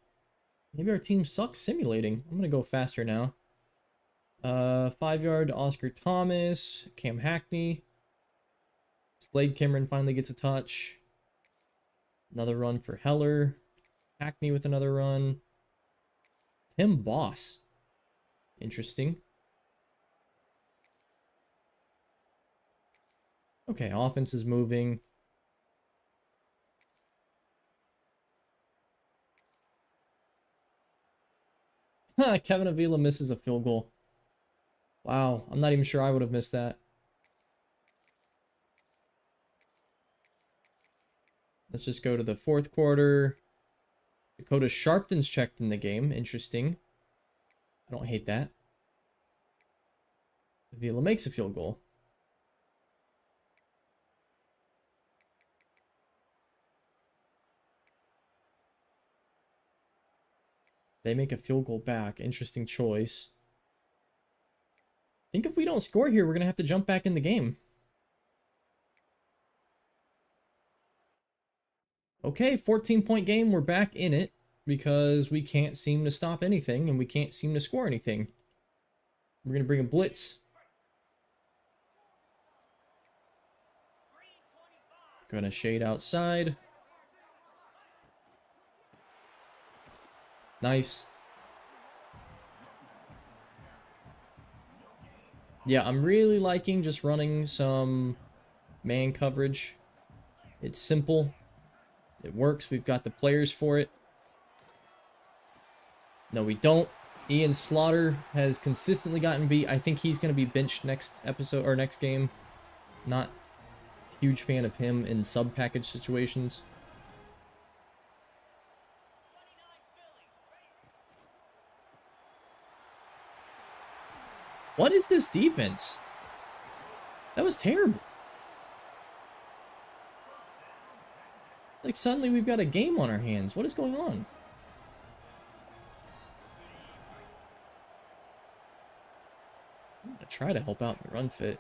Maybe our team sucks simulating. I'm going to go faster now. 5-yard Oscar Thomas. Cam Hackney. Slade Cameron finally gets a touch. Another run for Heller. Hackney with another run. Tim Boss. Interesting. Okay, offense is moving. Kevin Avila misses a field goal. Wow, I'm not even sure I would have missed that. Let's just go to the 4th quarter. Dakota Sharpton's checked in the game. Interesting. I don't hate that. Avila makes a field goal. They make a field goal back. Interesting choice. I think if we don't score here, we're going to have to jump back in the game. Okay, 14-point game. We're back in it because we can't seem to stop anything and we can't seem to score anything. We're going to bring a blitz. Gonna shade outside. Nice. Yeah, I'm really liking just running some man coverage. It's simple. It works. We've got the players for it. No, we don't. Ian Slaughter has consistently gotten beat. I think he's going to be benched next episode or next game. Not a huge fan of him in sub-package situations. What is this defense? That was terrible. Like, suddenly we've got a game on our hands. What is going on? I'm going to try to help out in the run fit.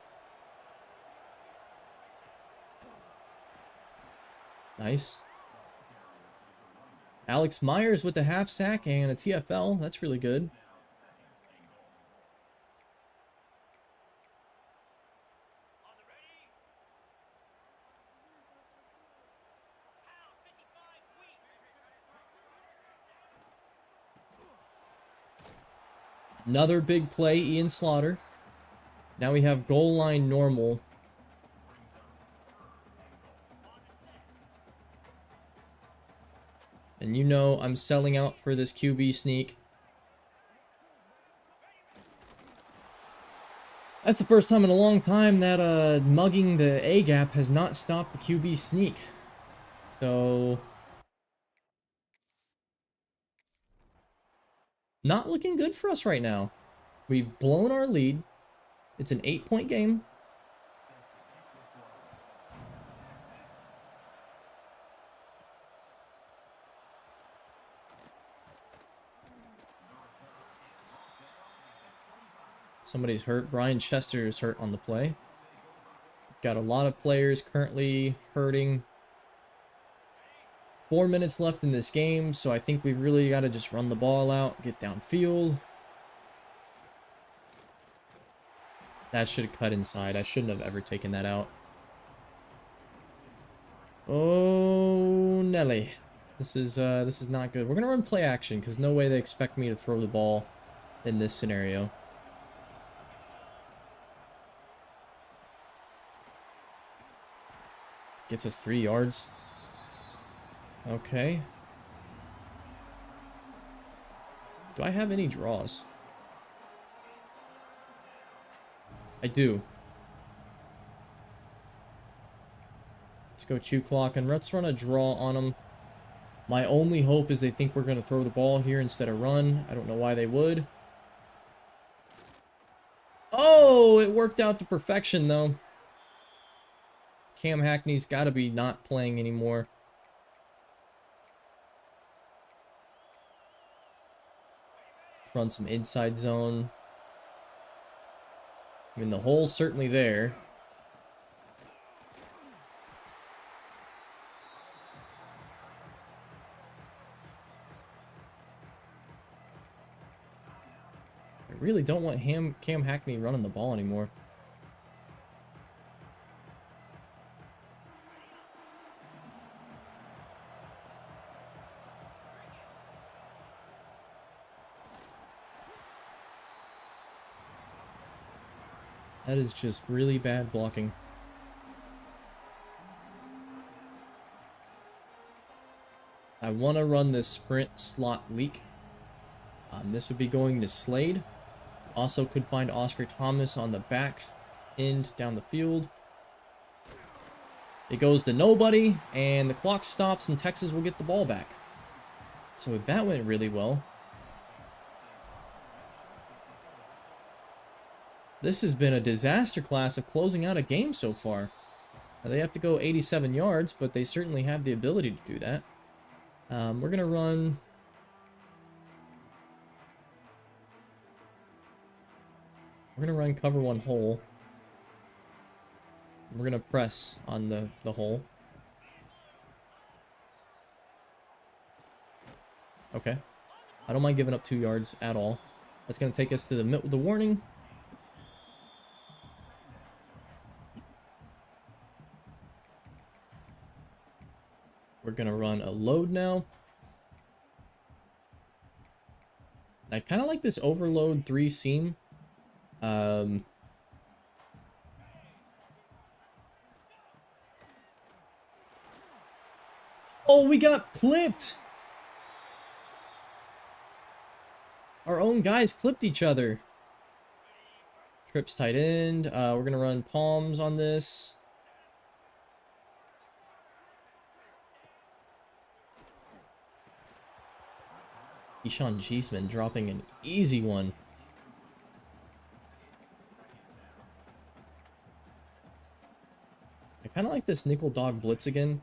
Nice. Alex Myers with the half sack and a TFL. That's really good. Another big play, Ian Slaughter. Now we have goal line normal. And you know I'm selling out for this QB sneak. That's the first time in a long time that mugging the A gap has not stopped the QB sneak. So not looking good for us right now. We've blown our lead. It's an 8-point game. Somebody's hurt. Brian Chester's hurt on the play. got a lot of players currently hurting. 4 minutes left in this game, so I think we've really got to just run the ball out, get downfield. That should have cut inside. I shouldn't have ever taken that out. Oh, Nelly. This is not good. We're going to run play action because no way they expect me to throw the ball in this scenario. Gets us 3 yards. Okay. Do I have any draws? I do. Let's go chew clock and let's run a draw on them. My only hope is they think we're going to throw the ball here instead of run. I don't know why they would. Oh, it worked out to perfection though. Cam Hackney's got to be not playing anymore. Run some inside zone. I mean, the hole's certainly there. I really don't want Cam Hackney running the ball anymore. That is just really bad blocking. I want to run this sprint slot leak. This would be going to Slade. Also could find Oscar Thomas on the back end down the field. It goes to nobody, and the clock stops, and Texas will get the ball back. So that went really well. This has been a disaster class of closing out a game so far. They have to go 87 yards, but they certainly have the ability to do that. We're going to run... We're going to run cover one hole. We're going to press on the hole. Okay. I don't mind giving up 2 yards at all. That's going to take us to the warning. We're going to run a load now. I kind of like this overload 3 seam. Oh, we got clipped. Our own guys clipped each other. Trips tight end. We're going to run palms on this. Eshawn Cheeseman dropping an easy one. I kind of like this nickel dog blitz again.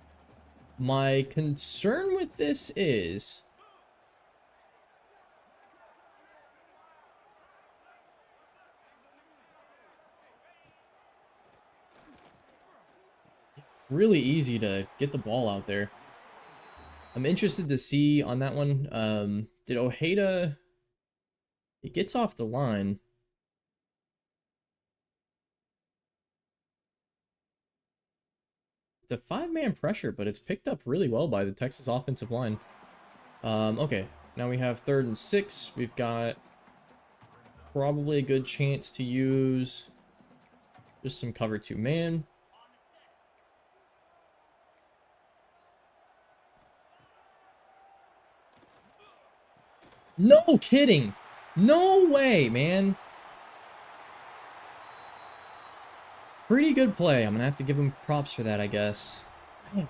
My concern with this is... it's really easy to get the ball out there. I'm interested to see on that one. Did Ojeda... He gets off the line. The 5-man pressure, but it's picked up really well by the Texas offensive line. Okay, now we have 3rd and 6. We've got probably a good chance to use just some cover 2 man. No kidding! No way, man! Pretty good play. I'm gonna have to give him props for that, I guess. Man.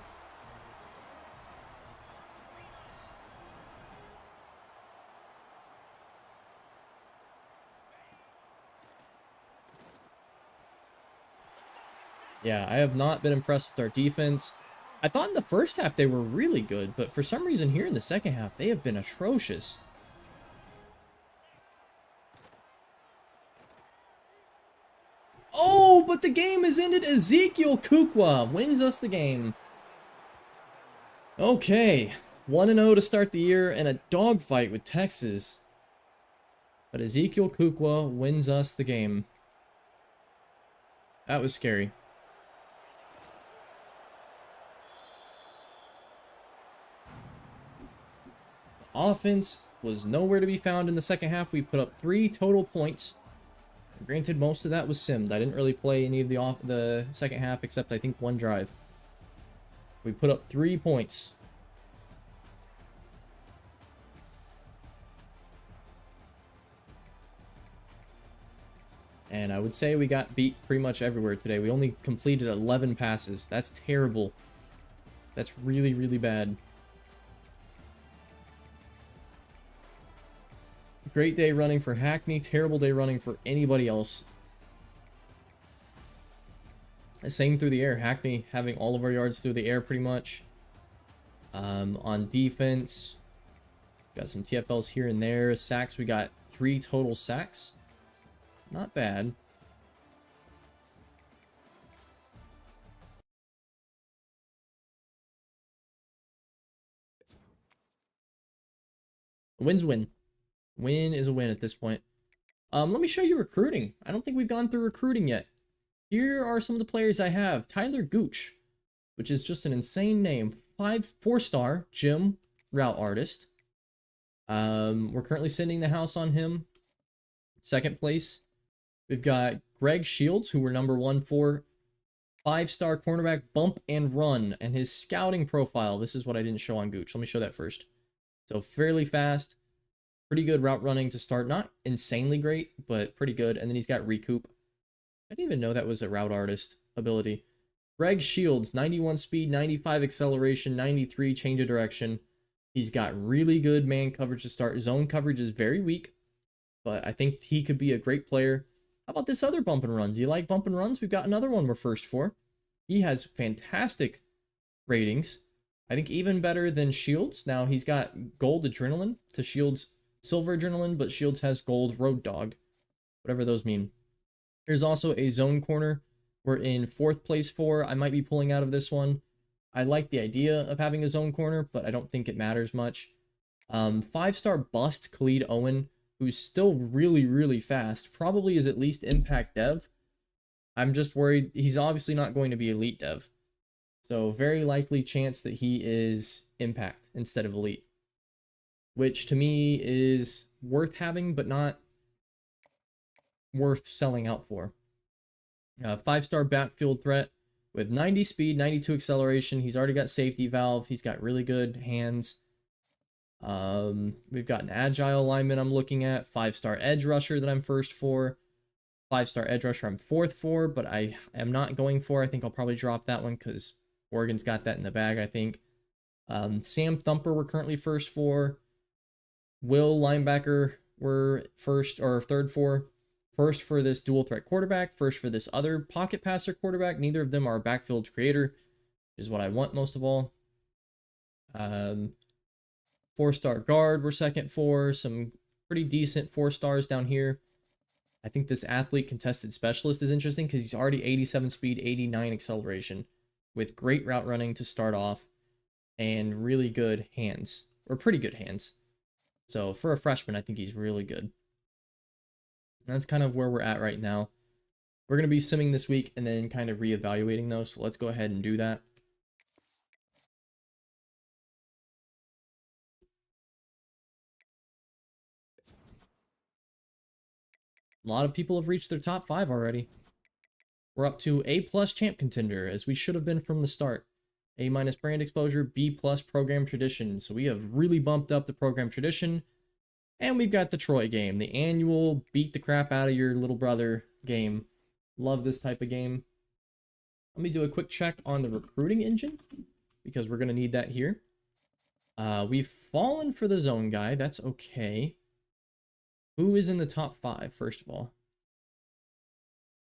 Yeah, I have not been impressed with our defense. I thought in the first half they were really good, but for some reason here in the second half, they have been atrocious. Oh, but the game has ended. Ezekiel Kukwa wins us the game. Okay, 1-0 to start the year and a dogfight with Texas. But Ezekiel Kukwa wins us the game. That was scary. Offense was nowhere to be found in the second half. We put up 3 total points. Granted, most of that was simmed. I didn't really play any of the second half except I think 1 drive. We put up 3 points. And I would say we got beat pretty much everywhere today. We only completed 11 passes. That's terrible. That's really, really bad. Great day running for Hackney. Terrible day running for anybody else. Same through the air. Hackney having all of our yards through the air pretty much. On defense, got some TFLs here and there. Sacks, we got 3 total sacks. Not bad. A win's a win. Win is a win at this point. Let me show you recruiting. I don't think we've gone through recruiting yet. Here are some of the players I have. Tyler Gooch, which is just an insane name. 4-star gym route artist. We're currently sending the house on him. Second place. We've got Greg Shields, who we're number 1 for. 5-star cornerback, bump and run. And his scouting profile. This is what I didn't show on Gooch. Let me show that first. So fairly fast. Pretty good route running to start. Not insanely great, but pretty good. And then he's got recoup. I didn't even know that was a route artist ability. Greg Shields, 91 speed, 95 acceleration, 93 change of direction. He's got really good man coverage to start. Zone coverage is very weak, but I think he could be a great player. How about this other bump and run? Do you like bump and runs? We've got another one we're first for. He has fantastic ratings. I think even better than Shields. Now, he's got gold adrenaline to Shields' silver adrenaline, but Shields has gold road dog, whatever those mean. There's also a zone corner we're in 4th place for. I might be pulling out of this one. I like the idea of having a zone corner, but I don't think it matters much. 5-star bust Khalid Owen, who's still really, really fast. Probably is at least impact dev. I'm just worried. He's obviously not going to be elite dev. So very likely chance that he is impact instead of elite. Which to me is worth having, but not worth selling out for. 5-star backfield threat with 90 speed, 92 acceleration. He's already got safety valve. He's got really good hands. We've got an agile lineman I'm looking at. 5-star edge rusher that I'm first for. 5-star edge rusher I'm 4th for, but I am not going for. I think I'll probably drop that one because Oregon's got that in the bag, I think. Sam Thumper we're currently first for. Will linebacker we're first or 3rd for. First for this dual threat quarterback. First for this other pocket passer quarterback. Neither of them are a backfield creator, which is what I want most of all. 4-star guard we're 2nd for. Some pretty decent 4-stars down here. I think this athlete contested specialist is interesting because he's already 87 speed, 89 acceleration with great route running to start off and really good hands, or pretty good hands. So for a freshman, I think he's really good. And that's kind of where we're at right now. We're going to be simming this week and then kind of reevaluating those. So let's go ahead and do that. A lot of people have reached their top 5 already. We're up to A+ champ contender, as we should have been from the start. A- brand exposure, B+ program tradition. So we have really bumped up the program tradition. And we've got the Troy game, the annual beat the crap out of your little brother game. Love this type of game. Let me do a quick check on the recruiting engine, because we're going to need that here. We've fallen for the zone guy. That's okay. Who is in the top 5, first of all?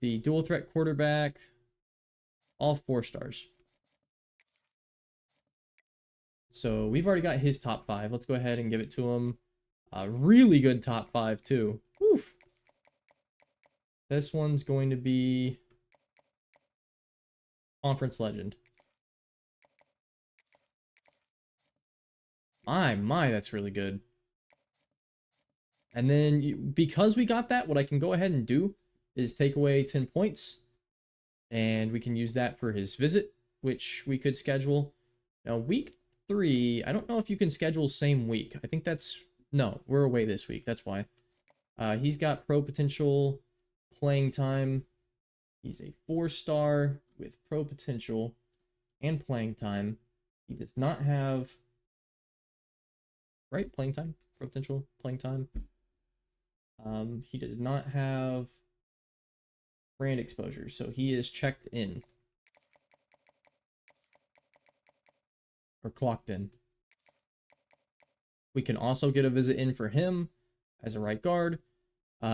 The dual threat quarterback, all 4 stars. So we've already got his top 5. Let's go ahead and give it to him. Really good top 5 too. Oof. This one's going to be Conference legend. My, that's really good. And then because we got that, what I can go ahead and do is take away 10 points. And we can use that for his visit, which we could schedule. Now, week 3, I don't know if you can schedule same week. I think that's... No, we're away this week. That's why. He's got pro potential, playing time. He's a 4-star with pro potential and playing time. He does not have... Right? Playing time? Pro potential, playing time. He does not have brand exposure, so he is checked in. Or clocked in. We can also get a visit in for him as a right guard.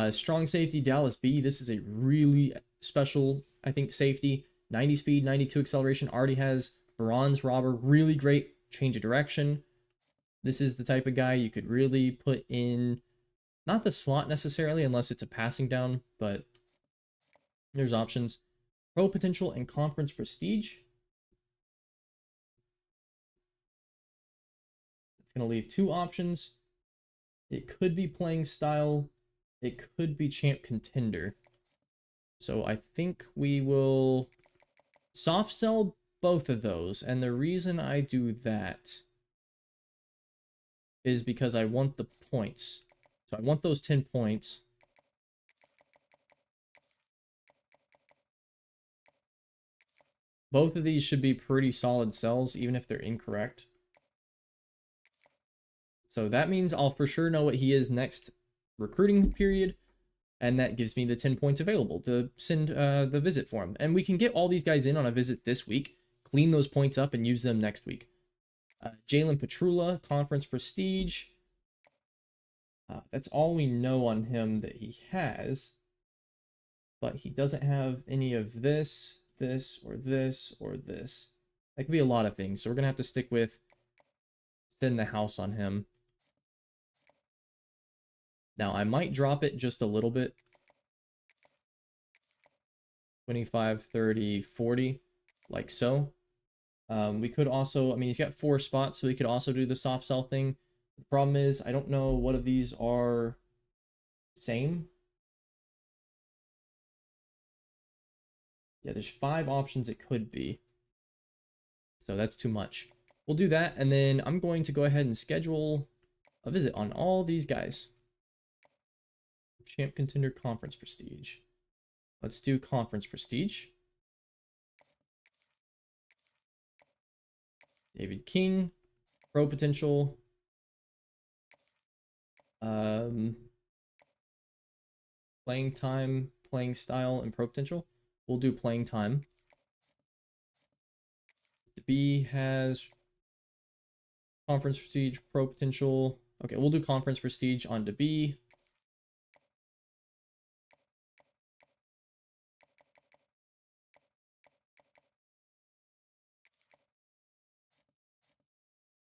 Strong safety, Dallas B. This is a really special, I think, safety. 90 speed, 92 acceleration. Already has bronze robber. Really great change of direction. This is the type of guy you could really put in, not the slot necessarily, unless it's a passing down, but there's options. Pro potential and conference prestige. It's going to leave 2 options. It could be playing style. It could be champ contender. So I think we will soft sell both of those. And the reason I do that is because I want the points. So I want those 10 points. Both of these should be pretty solid sells, even if they're incorrect. So that means I'll for sure know what he is next recruiting period, and that gives me the 10 points available to send the visit for him. And we can get all these guys in on a visit this week, clean those points up, and use them next week. Jalen Petrula, conference prestige. That's all we know on him that he has, but he doesn't have any of this, this, or this, or this. That could be a lot of things, so we're going to have to stick with send the house on him. Now, I might drop it just a little bit. 25, 30, 40, like so. We could also, I mean, he's got 4 spots, so we could also do the soft sell thing. The problem is, I don't know what of these are same. Yeah, there's 5 options it could be. So that's too much. We'll do that, and then I'm going to go ahead and schedule a visit on all these guys. Champ contender conference prestige. Let's do conference prestige. David King, pro potential. Playing time, playing style, and pro potential. We'll do playing time. The B has conference prestige, pro potential. Okay, we'll do conference prestige on to B.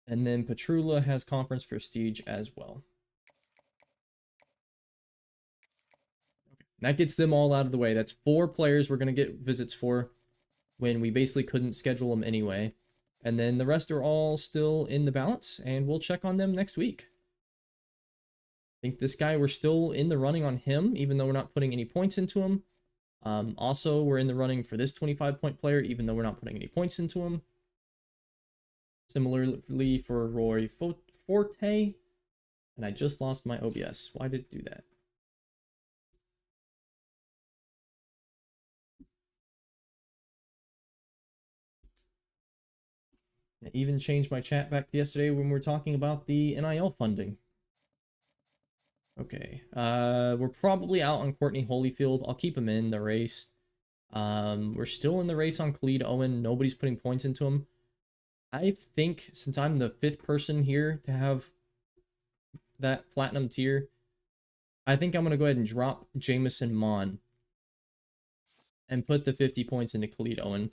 And then Petrula has conference prestige as well. Okay. That gets them all out of the way. That's 4 players we're going to get visits for when we basically couldn't schedule them anyway. And then the rest are all still in the balance, and we'll check on them next week. I think this guy, we're still in the running on him, even though we're not putting any points into him. Also, we're in the running for this 25-point player, even though we're not putting any points into him. Similarly for Roy Forte. And I just lost my OBS. Why did it do that? I even changed my chat back to yesterday when we were talking about the NIL funding. Okay. We're probably out on Courtney Holyfield. I'll keep him in the race. We're still in the race on Khalid Owen. Nobody's putting points into him. I think since I'm the 5th person here to have that platinum tier, I think I'm going to go ahead and drop Jamison Mon and put the 50 points into Khalid Owen.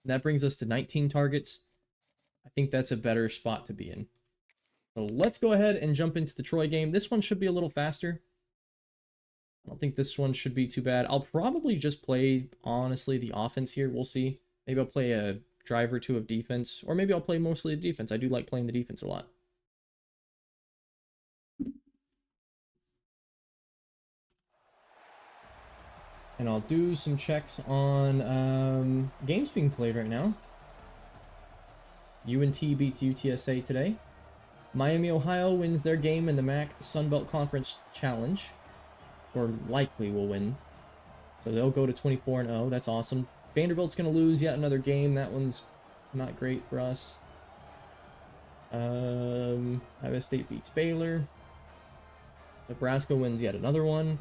That brings us to 19 targets. I think that's a better spot to be in. So let's go ahead and jump into the Troy game. This one should be a little faster. I don't think this one should be too bad. I'll probably just play, honestly, the offense here. We'll see. Maybe I'll play a drive or two of defense, or maybe I'll play mostly the defense. I do like playing the defense a lot. And I'll do some checks on games being played right now. UNT beats UTSA today. Miami, Ohio wins their game in the MAC Sunbelt Conference Challenge. Or likely will win. So they'll go to 24-0. That's awesome. Vanderbilt's going to lose yet another game. That one's not great for us. Iowa State beats Baylor. Nebraska wins yet another one.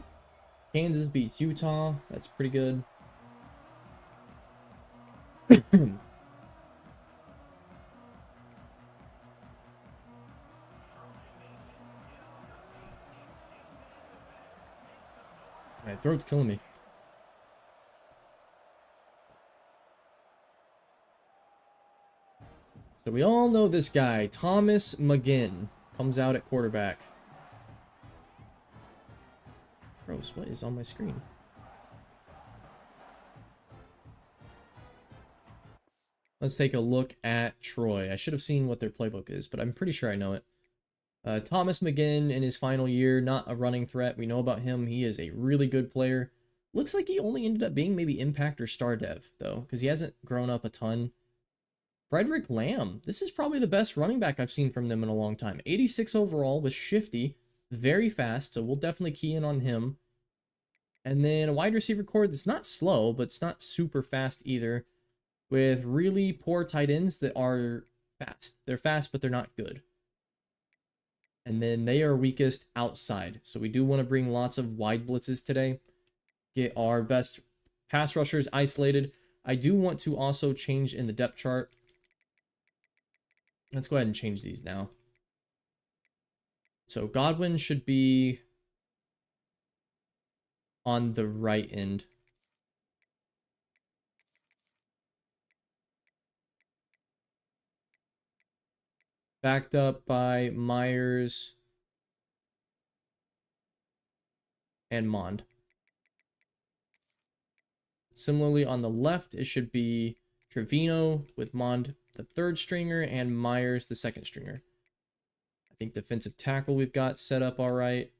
Kansas beats Utah. That's pretty good. My throat's killing me. So we all know this guy, Thomas McGinn, comes out at quarterback. Gross, what is on my screen? Let's take a look at Troy. I should have seen what their playbook is, but I'm pretty sure I know it. Thomas McGinn in his final year, not a running threat. We know about him. He is a really good player. Looks like he only ended up being maybe impact or star dev, though, because he hasn't grown up a ton. Frederick Lamb. This is probably the best running back I've seen from them in a long time. 86 overall, was shifty, very fast, so we'll definitely key in on him. And then a wide receiver core that's not slow, but it's not super fast either, with really poor tight ends that are fast. They're fast, but they're not good. And then they are weakest outside. So we do want to bring lots of wide blitzes today. Get our best pass rushers isolated. I do want to also change in the depth chart. Let's go ahead and change these now. So Godwin should be on the right end. Backed up by Myers and Mond. Similarly, on the left, it should be Trevino with Mond, the third stringer, and Myers, the second stringer. I think defensive tackle we've got set up all right.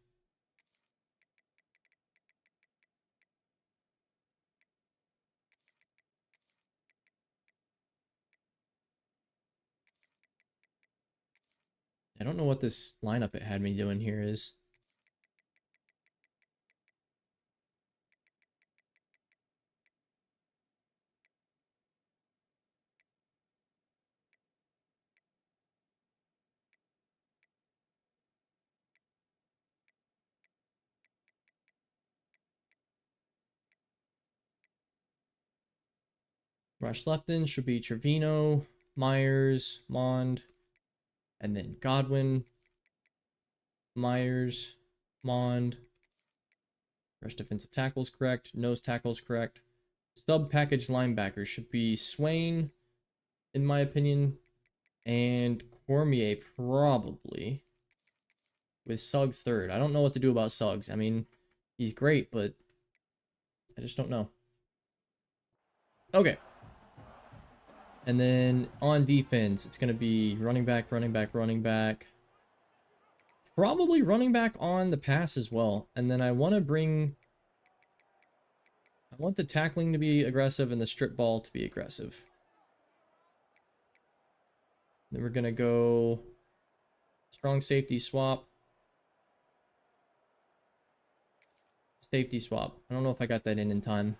I don't know what this lineup it had me doing here is. Rush left end should be Trevino, Myers, Mond, and then Godwin, Myers, Mond. Rush defensive tackles correct. Nose tackles correct. Sub package linebackers should be Swain, in my opinion, and Cormier probably, with Suggs third. I don't know what to do about Suggs. I mean, he's great, but I just don't know. Okay. And then on defense, it's going to be running back, running back, running back. Probably running back on the pass as well. And then I want the tackling to be aggressive and the strip ball to be aggressive. Then we're going to go strong safety swap. Safety swap. I don't know if I got that in time.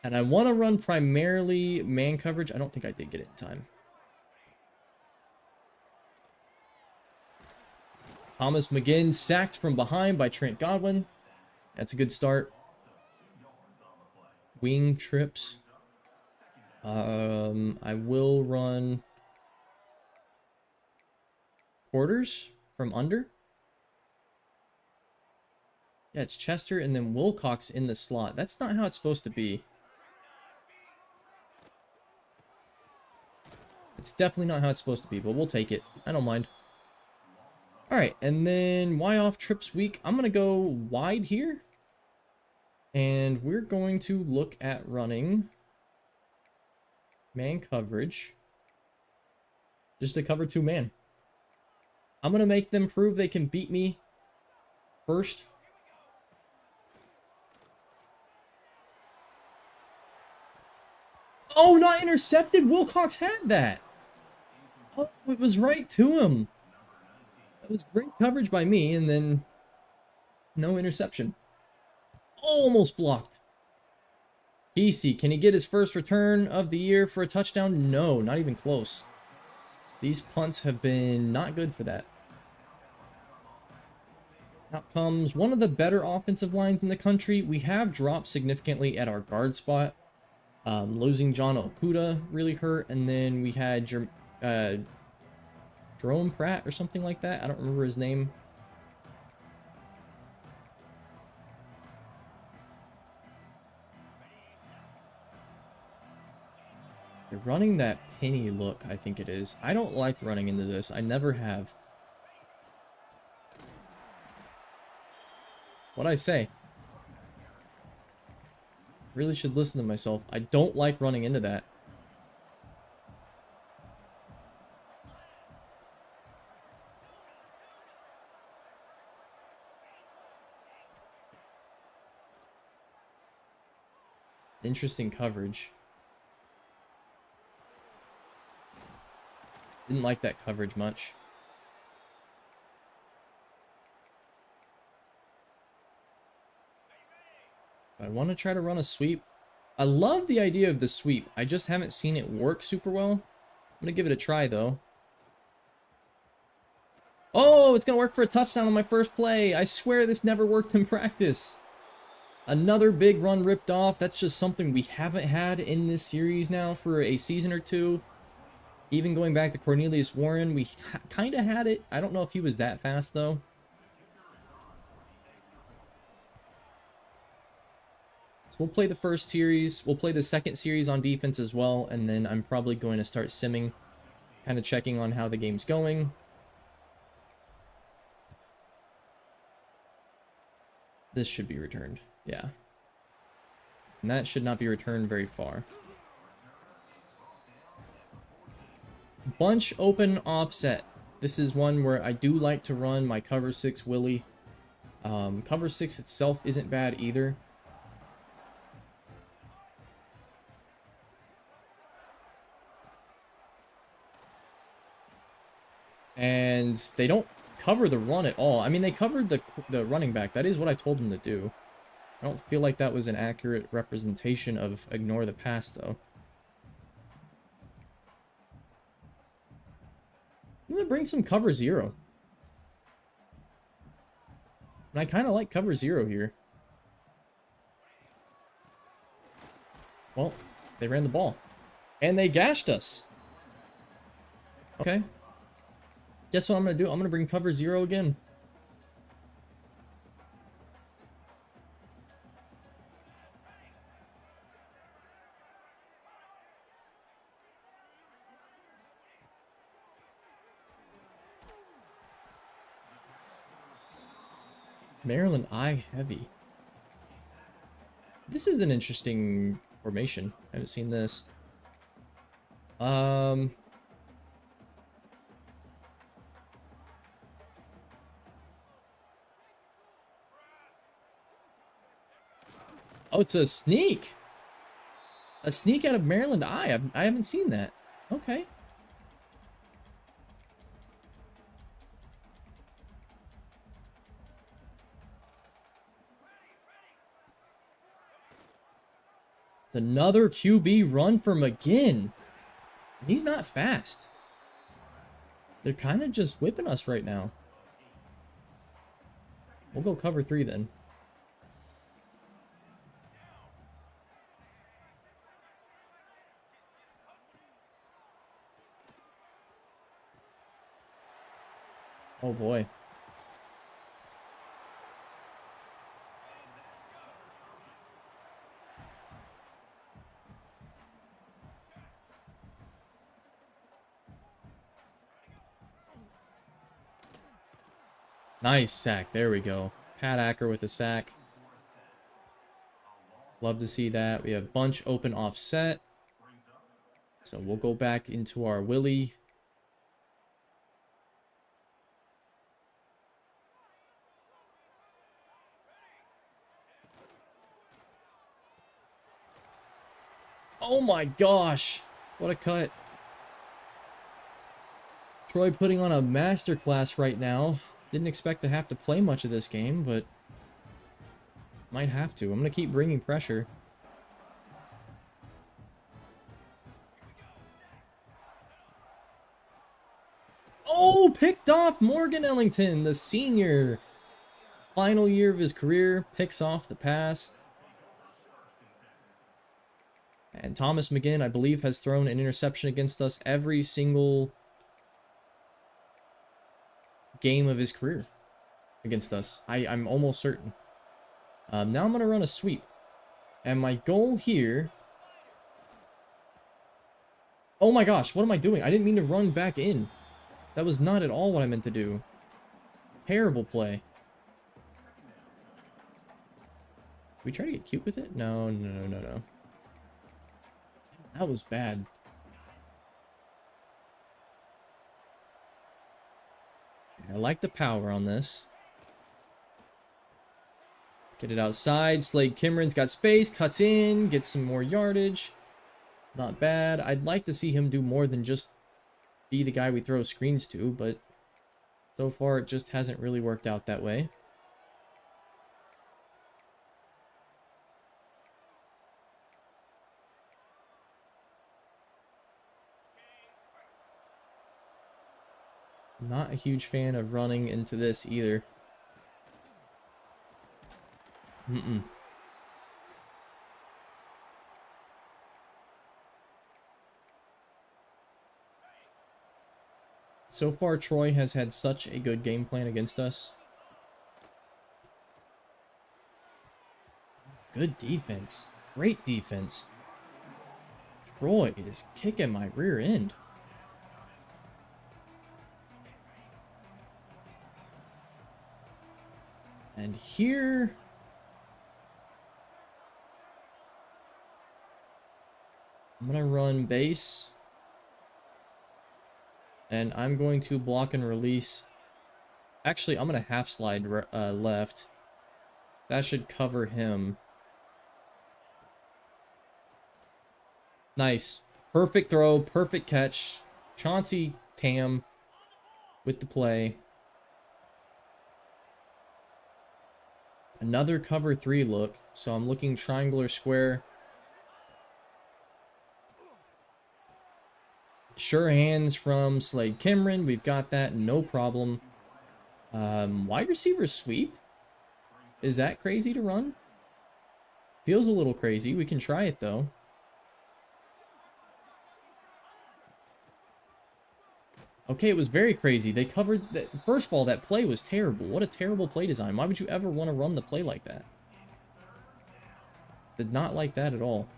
And I want to run primarily man coverage. I don't think I did get it in time. Thomas McGinn sacked from behind by Trent Godwin. That's a good start. Wing trips. I will run quarters from under. Yeah, it's Chester and then Wilcox in the slot. That's not how it's supposed to be. It's definitely not how it's supposed to be, but we'll take it. I don't mind. All right, and then why off trips week? I'm going to go wide here. And we're going to look at running man coverage just to cover 2 man. I'm going to make them prove they can beat me first. Oh, not intercepted. Wilcox had that. Oh, it was right to him. That was great coverage by me, and then no interception. Almost blocked. Kesey, can he get his first return of the year for a touchdown? No, not even close. These punts have been not good for that. Out comes one of the better offensive lines in the country. We have dropped significantly at our guard spot. Losing John Okuda really hurt, and then we had Jerome Pratt or something like that. I don't remember his name. They're running that penny look, I think it is. I don't like running into this. I never have. What'd I say? Really should listen to myself. I don't like running into that. Interesting coverage. Didn't like that coverage much. I want to try to run a sweep. I love the idea of the sweep. I just haven't seen it work super well. I'm going to give it a try, though. Oh, it's going to work for a touchdown on my first play. I swear this never worked in practice. Another big run ripped off. That's just something we haven't had in this series now for a season or two. Even going back to Cornelius Warren, we kind of had it. I don't know if he was that fast, though. So we'll play the first series. We'll play the second series on defense as well. And then I'm probably going to start simming, kind of checking on how the game's going. This should be returned. Yeah. And that should not be returned very far. Bunch open offset. This is one where I do like to run my cover 6 Willie. Cover 6 itself isn't bad either. And they don't cover the run at all. I mean, they covered the running back. That is what I told them to do. I don't feel like that was an accurate representation of ignore the pass, though. I'm going to bring some cover 0. And I kind of like cover 0 here. Well, they ran the ball. And they gashed us. Okay. Guess what I'm going to do? I'm going to bring cover 0 again. Maryland I heavy. This is an interesting formation. I haven't seen this. Oh, it's a sneak. A sneak out of Maryland I haven't seen that. Okay. It's another QB run for McGinn. And he's not fast. They're kind of just whipping us right now. We'll go cover 3 then. Oh boy. Nice sack. There we go. Pat Acker with the sack. Love to see that. We have bunch open offset. So we'll go back into our Willie. Oh my gosh. What a cut. Troy putting on a masterclass right now. Didn't expect to have to play much of this game, but might have to. I'm going to keep bringing pressure. Oh, picked off Morgan Ellington, the senior. Final year of his career, picks off the pass. And Thomas McGinn, I believe, has thrown an interception against us every single game of his career against us. I'm almost certain. Now I'm going to run a sweep. And my goal here... Oh my gosh, what am I doing? I didn't mean to run back in. That was not at all what I meant to do. Terrible play. We try to get cute with it? No. That was bad. I like the power on this. Get it outside. Slade Kimmeren's got space. Cuts in. Gets some more yardage. Not bad. I'd like to see him do more than just be the guy we throw screens to, but so far it just hasn't really worked out that way. Not a huge fan of running into this either. So far, Troy has had such a good game plan against us. Good defense. Great defense. Troy is kicking my rear end. And here... I'm going to run base. And I'm going to block and release. Actually, I'm going to half slide left. That should cover him. Nice. Perfect throw. Perfect catch. Chauncey Tam with the play. Another cover 3 look. So I'm looking triangle or square. Sure hands from Slade Kimren. We've got that. No problem. Wide receiver sweep. Is that crazy to run? Feels a little crazy. We can try it though. Okay, it was very crazy. They covered that. First of all, that play was terrible. What a terrible play design. Why would you ever want to run the play like that? Did not like that at all.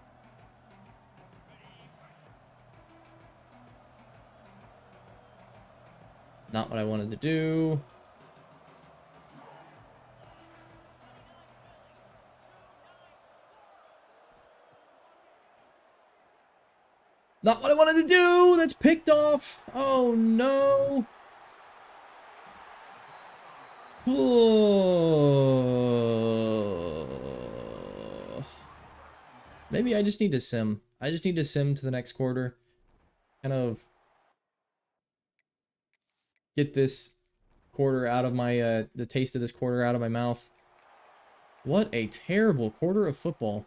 Not what I wanted to do. Not what I wanted to do! That's picked off! Oh no! Oh. Maybe I just need to sim. I just need to sim to the next quarter. Kind of get this quarter out of my, the taste of this quarter out of my mouth. What a terrible quarter of football.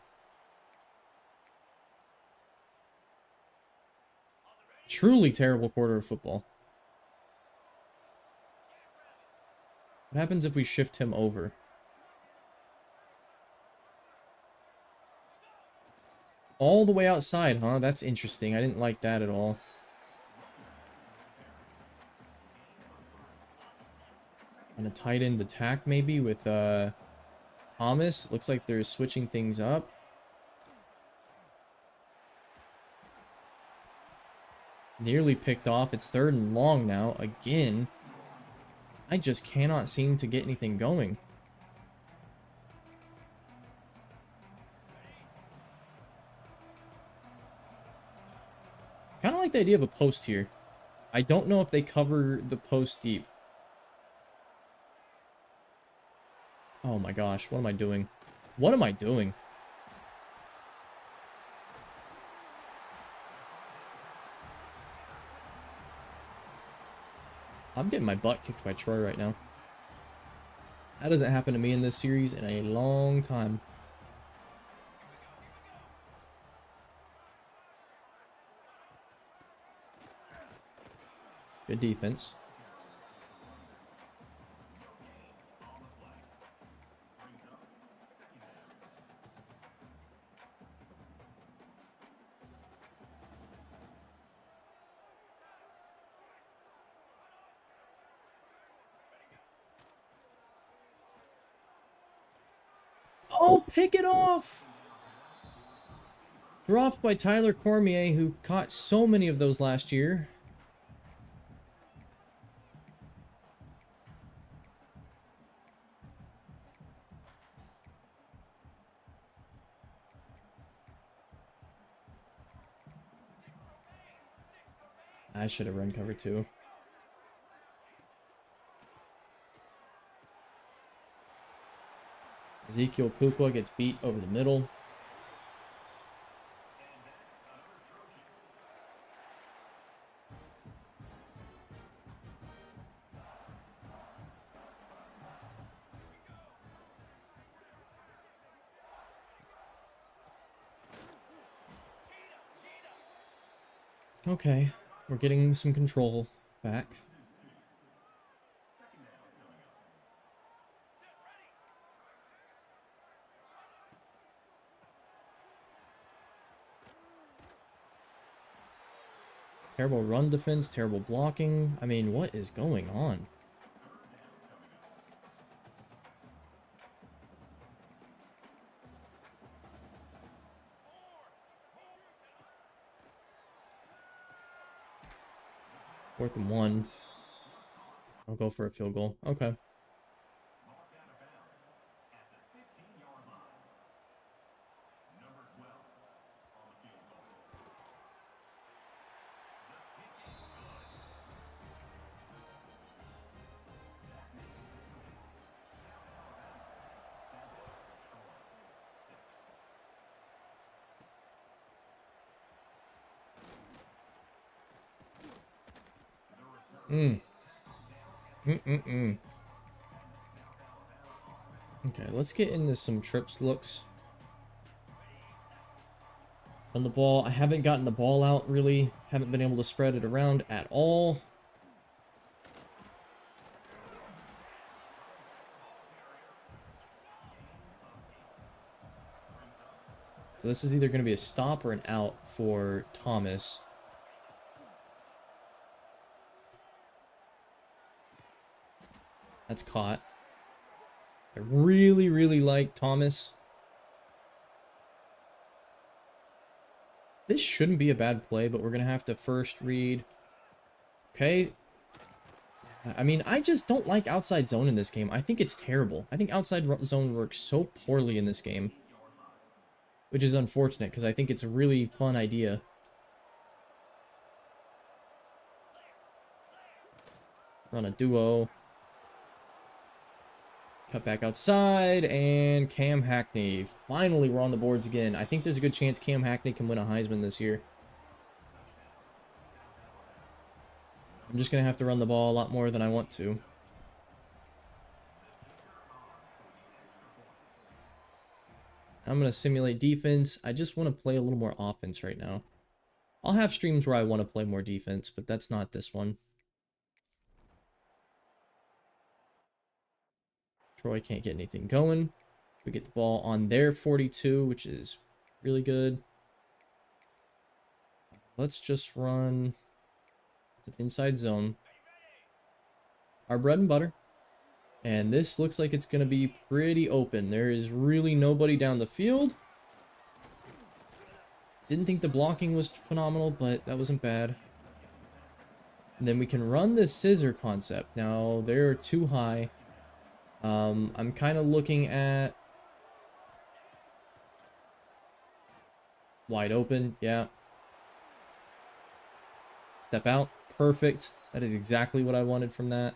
Truly terrible quarter of football. What happens if we shift him over? All the way outside, huh? That's interesting. I didn't like that at all. On a tight end attack maybe with Thomas. Looks like they're switching things up. Nearly picked off. It's 3rd and long now. Again. I just cannot seem to get anything going. Kind of like the idea of a post here. I don't know if they cover the post deep. Oh my gosh, what am I doing? What am I doing? I'm getting my butt kicked by Troy right now. That doesn't happen to me in this series in a long time. Good defense. Oh, pick it off! Dropped by Tyler Cormier, who caught so many of those last year. I should have run cover too. Ezekiel Kukwa gets beat over the middle. Okay, we're getting some control back. Terrible run defense, terrible blocking. I mean, what is going on? Fourth and 1. I'll go for a field goal. Okay. Okay, let's get into some trips looks. On the ball, I haven't gotten the ball out really. Haven't been able to spread it around at all. So this is either going to be a stop or an out for Thomas. That's caught. I really like Thomas. This shouldn't be a bad play, but we're going to have to first read. Okay. I mean, I just don't like outside zone in this game. I think it's terrible. I think outside zone works so poorly in this game. Which is unfortunate, because I think it's a really fun idea. Run a duo. Cut back outside, and Cam Hackney. Finally, we're on the boards again. I think there's a good chance Cam Hackney can win a Heisman this year. I'm just going to have to run the ball a lot more than I want to. I'm going to simulate defense. I just want to play a little more offense right now. I'll have streams where I want to play more defense, but that's not this one. Troy can't get anything going. We get the ball on their 42, which is really good. Let's just run the inside zone. Our bread and butter. And this looks like it's going to be pretty open. There is really nobody down the field. Didn't think the blocking was phenomenal, but that wasn't bad. And then we can run this scissor concept. Now, they're too high. I'm kind of looking at... Wide open, yeah. Step out, perfect. That is exactly what I wanted from that.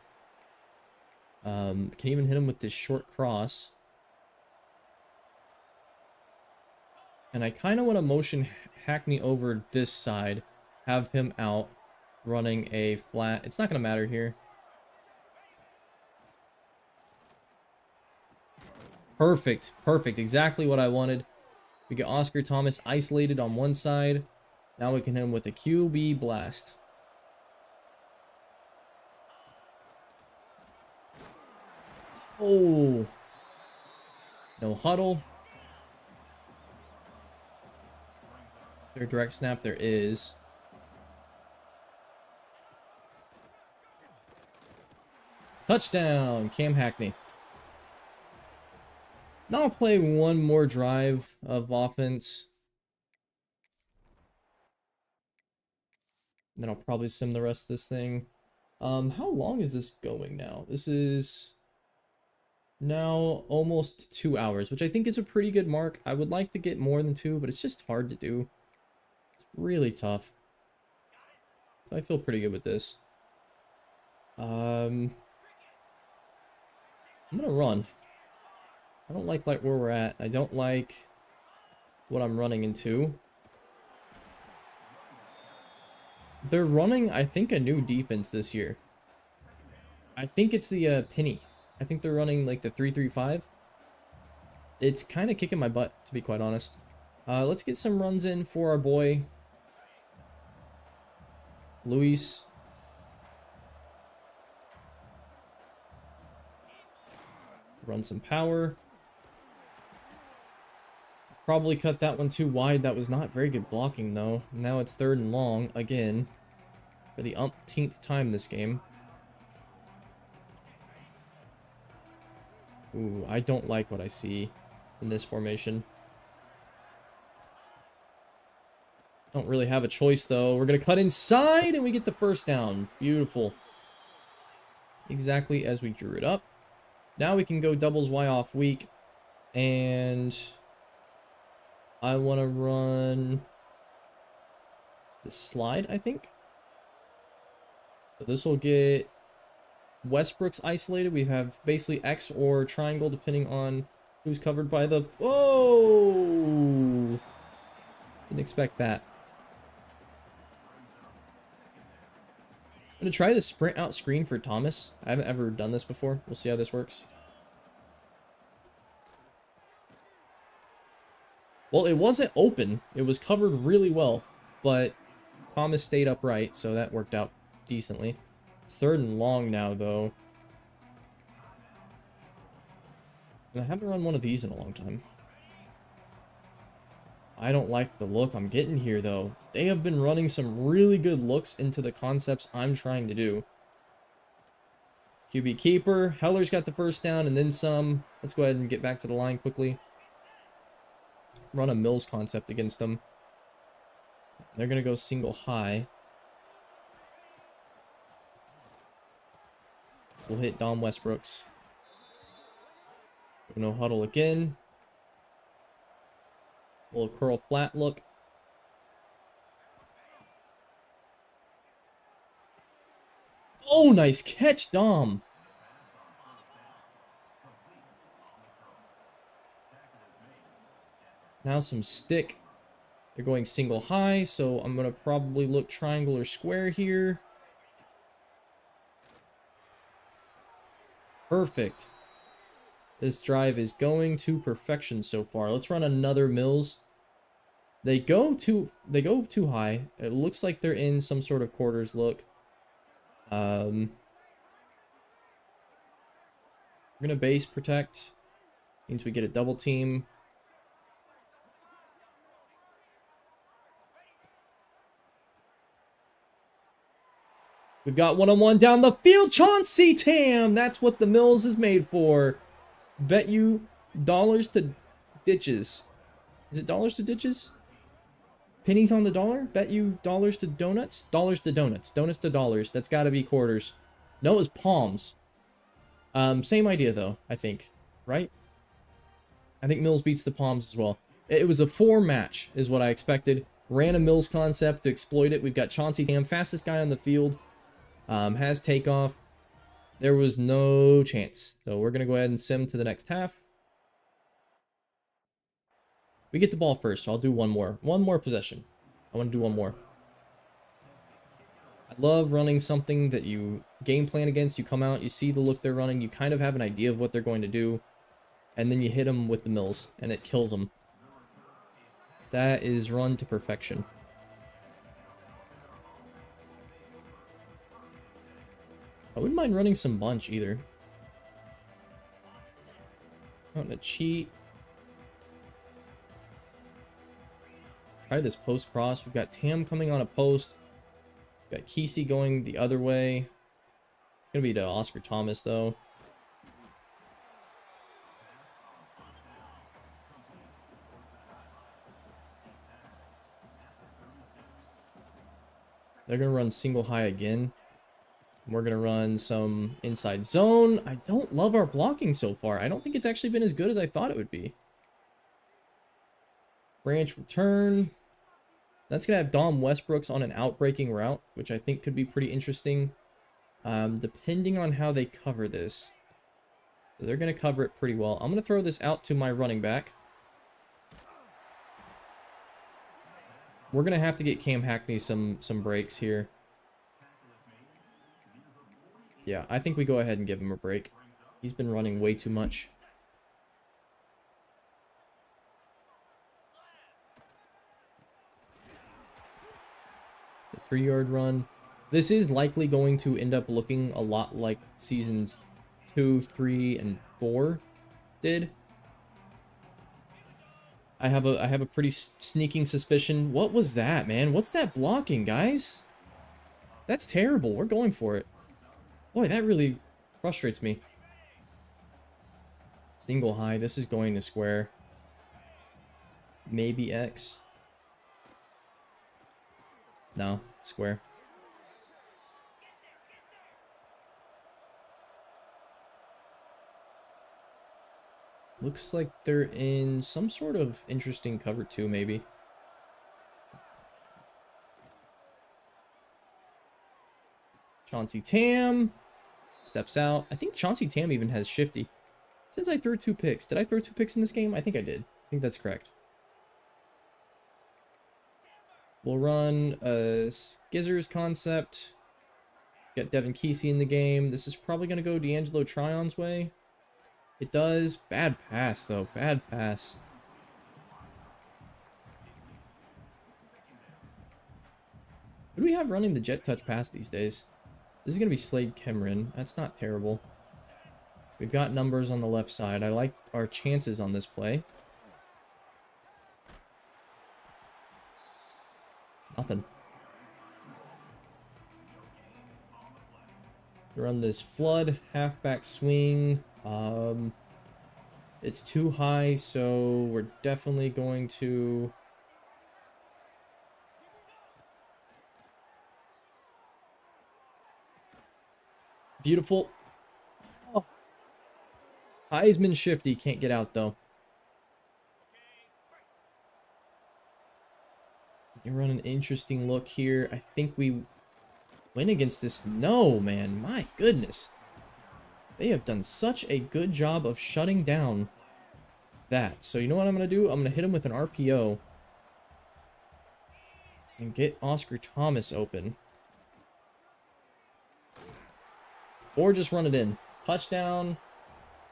Can even hit him with this short cross. And I kind of want to motion Hackney over this side. Have him out running a flat. It's not going to matter here. Perfect. Perfect. Exactly what I wanted. We get Oscar Thomas isolated on one side. Now we can hit him with a QB blast. Oh. No huddle. Their direct snap there is. Touchdown, Cam Hackney. Now I'll play one more drive of offense. Then I'll probably sim the rest of this thing. How long is this going now? This is now almost 2 hours, which I think is a pretty good mark. I would like to get more than 2, but it's just hard to do. It's really tough. So I feel pretty good with this. I'm gonna run. I don't like where we're at. I don't like what I'm running into. They're running, I think, a new defense this year. I think it's the penny. I think they're running like the 3-3-5. It's kind of kicking my butt, to be quite honest. Let's get some runs in for our boy Luis. Run some power. Probably cut that one too wide. That was not very good blocking, though. Now it's 3rd and long again for the umpteenth time this game. Ooh, I don't like what I see in this formation. Don't really have a choice, though. We're going to cut inside, and we get the first down. Beautiful. Exactly as we drew it up. Now we can go doubles Y off weak, and I want to run the slide, I think. So this will get Westbrook's isolated. We have basically X or triangle, depending on who's covered by the... Oh! Didn't expect that. I'm going to try the sprint out screen for Thomas. I haven't ever done this before. We'll see how this works. Well, it wasn't open. It was covered really well, but Thomas stayed upright, so that worked out decently. It's 3rd and long now, though. And I haven't run one of these in a long time. I don't like the look I'm getting here, though. They have been running some really good looks into the concepts I'm trying to do. QB keeper. Heller's got the first down and then some. Let's go ahead and get back to the line quickly. Run a Mills concept against them. They're going to go single high. So we'll hit Dom Westbrooks. No huddle again. Little curl flat look. Oh, nice catch, Dom. Now some stick. They're going single high, so I'm going to probably look triangle or square here. Perfect. This drive is going to perfection so far. Let's run another Mills. They go too high. It looks like they're in some sort of quarters look. We're gonna base protect. Means we get a double team. We've got one-on-one down the field. Chauncey Tam! That's what the Mills is made for. Bet you dollars to ditches. Is it dollars to ditches? Pennies on the dollar? Bet you dollars to donuts? Dollars to donuts. Donuts to dollars. That's got to be quarters. No, it was palms. Same idea, though, I think. Right? I think Mills beats the palms as well. It was a 4 match, is what I expected. Ran a Mills concept to exploit it. We've got Chauncey Tam, fastest guy on the field. Has takeoff. There was no chance. So we're going to go ahead and sim to the next half. We get the ball first, so I'll do one more. One more possession. I want to do one more. I love running something that you game plan against. You come out, you see the look they're running, you kind of have an idea of what they're going to do, and then you hit them with the Mills, and it kills them. That is run to perfection. I wouldn't mind running some bunch either. Not gonna cheat. Try this post cross. We've got Tam coming on a post. We've got Kesey going the other way. It's gonna be to Oscar Thomas though. They're gonna run single high again. We're gonna run some inside zone. I don't love our blocking so far. I don't think it's actually been as good as I thought it would be. Branch return. That's going to have Dom Westbrooks on an out-breaking route, which I think could be pretty interesting, depending on how they cover this. So they're going to cover it pretty well. I'm going to throw this out to my running back. We're going to have to get Cam Hackney some breaks here. Yeah, I think we go ahead and give him a break. He's been running way too much. The 3-yard run. This is likely going to end up looking a lot like seasons 2, 3, and 4 did. I have a pretty sneaking suspicion. What was that, man? What's that blocking, guys? That's terrible. We're going for it. Boy, that really frustrates me. Single high. This is going to square. Maybe X. No, square. Looks like they're in some sort of interesting cover 2, maybe. Chauncey Tam steps out. I think Chauncey Tam even has shifty. Since I threw 2 picks. Did I throw 2 picks in this game? I think I did. I think that's correct. We'll run a Skizzers concept. Got Devin Kesey in the game. This is probably going to go D'Angelo Tryon's way. It does. Bad pass, though. Bad pass. Who do we have running the jet touch pass these days? This is going to be Slade Cameron. That's not terrible. We've got numbers on the left side. I like our chances on this play. Nothing. Run this flood halfback swing. It's too high, so we're definitely going to... Beautiful. Oh. Heisman shifty. Can't get out, though. You run an interesting look here. I think we win against this. No, man. My goodness. They have done such a good job of shutting down that. So you know what I'm going to do? I'm going to hit him with an RPO. And get Oscar Thomas open. Or just run it in. Touchdown.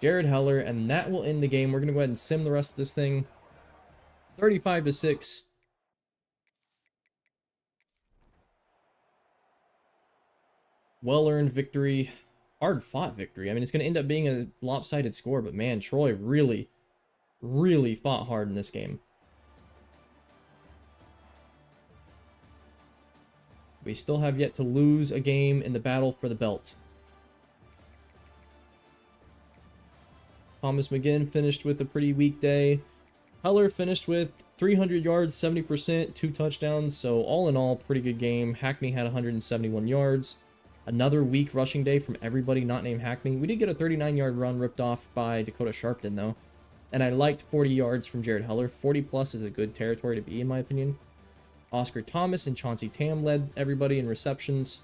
Jared Heller. And that will end the game. We're going to go ahead and sim the rest of this thing. 35-6. Well-earned victory. Hard-fought victory. I mean, it's going to end up being a lopsided score, but man, Troy really, really fought hard in this game. We still have yet to lose a game in the battle for the belt. Thomas McGinn finished with a pretty weak day. Heller finished with 300 yards, 70%, 2 touchdowns. So all in all, pretty good game. Hackney had 171 yards. Another weak rushing day from everybody not named Hackney. We did get a 39-yard run ripped off by Dakota Sharpton, though. And I liked 40 yards from Jared Heller. 40 plus is a good territory to be, in my opinion. Oscar Thomas and Chauncey Tam led everybody in receptions.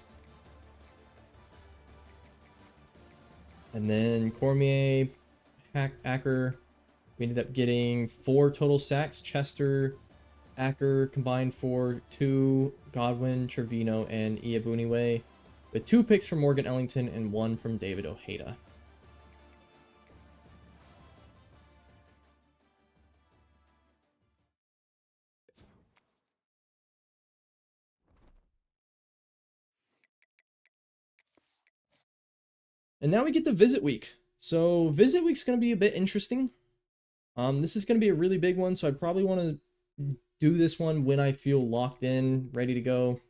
And then Cormier, Acker, we ended up getting 4 total sacks. Chester, Acker combined for 2, Godwin, Trevino, and Iabuniwe, with 2 picks from Morgan Ellington and 1 from David Ojeda. And now we get to visit week. So visit week's going to be a bit interesting. This is going to be a really big one, so I probably want to do this one when I feel locked in, ready to go.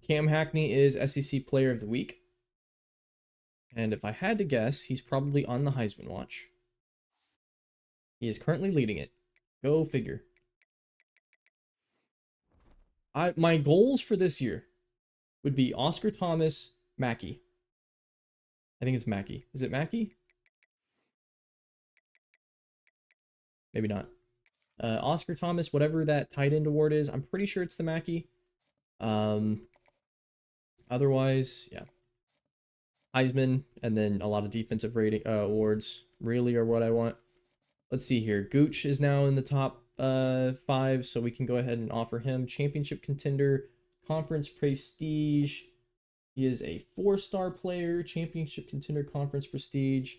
Cam Hackney is SEC Player of the Week. And if I had to guess, he's probably on the Heisman watch. He is currently leading it. Go figure. My goals for this year would be Oscar Thomas, Mackey. I think it's Mackey. Is it Mackey? Maybe not. Oscar Thomas, whatever that tight end award is, I'm pretty sure it's the Mackey. Otherwise, yeah. Heisman, and then a lot of defensive rating awards really are what I want. Let's see here. Gooch is now in the top 5, so we can go ahead and offer him championship contender, conference prestige. He is a 4-star player, championship contender, conference prestige.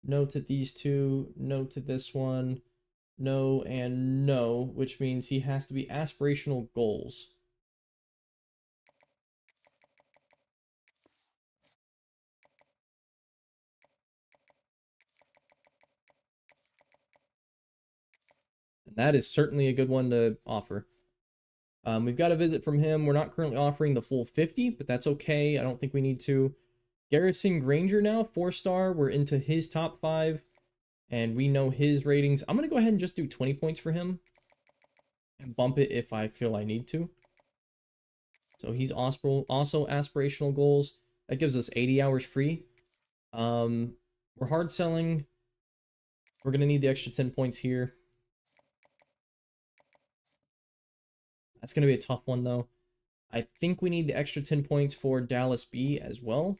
No to these 2, no to this one, no and no, which means he has to be aspirational goals. And that is certainly a good one to offer. We've got a visit from him. We're not currently offering the full 50, but that's okay. I don't think we need to. Garrison Granger now, 4-star. We're into his top 5, and we know his ratings. I'm going to go ahead and just do 20 points for him and bump it if I feel I need to. So he's also aspirational goals. That gives us 80 hours free. We're hard selling. We're going to need the extra 10 points here. That's going to be a tough one, though. I think we need the extra 10 points for Dallas B as well.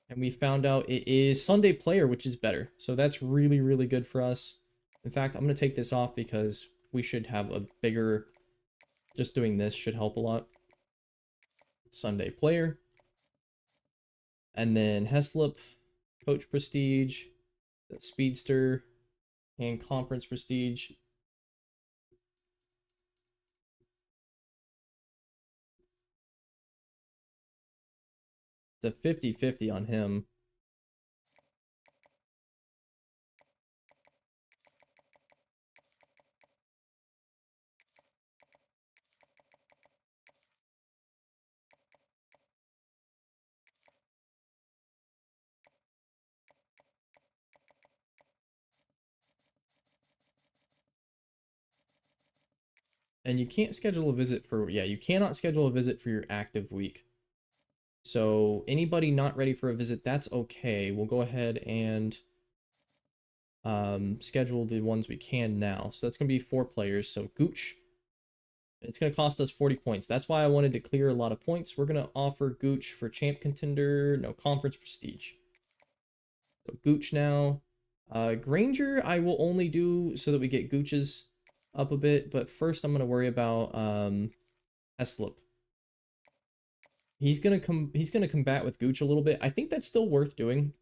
And we found out it is Sunday Player, which is better. So that's really, really good for us. In fact, I'm going to take this off because we should have a bigger... Just doing this should help a lot. Sunday Player. And then Heslop, Coach Prestige, Speedster, and Conference Prestige. It's a 50-50 on him. And you can't schedule a visit for, yeah, you cannot schedule a visit for your active week. So anybody not ready for a visit, that's okay. We'll go ahead and schedule the ones we can now. So that's going to be 4 players. So Gooch, it's going to cost us 40 points. That's why I wanted to clear a lot of points. We're going to offer Gooch for champ contender, no, conference prestige. So Gooch now. Granger, I will only do so that we get Gooch's up a bit, but first I'm going to worry about Heslop. He's gonna combat with Gooch a little bit. I think that's still worth doing.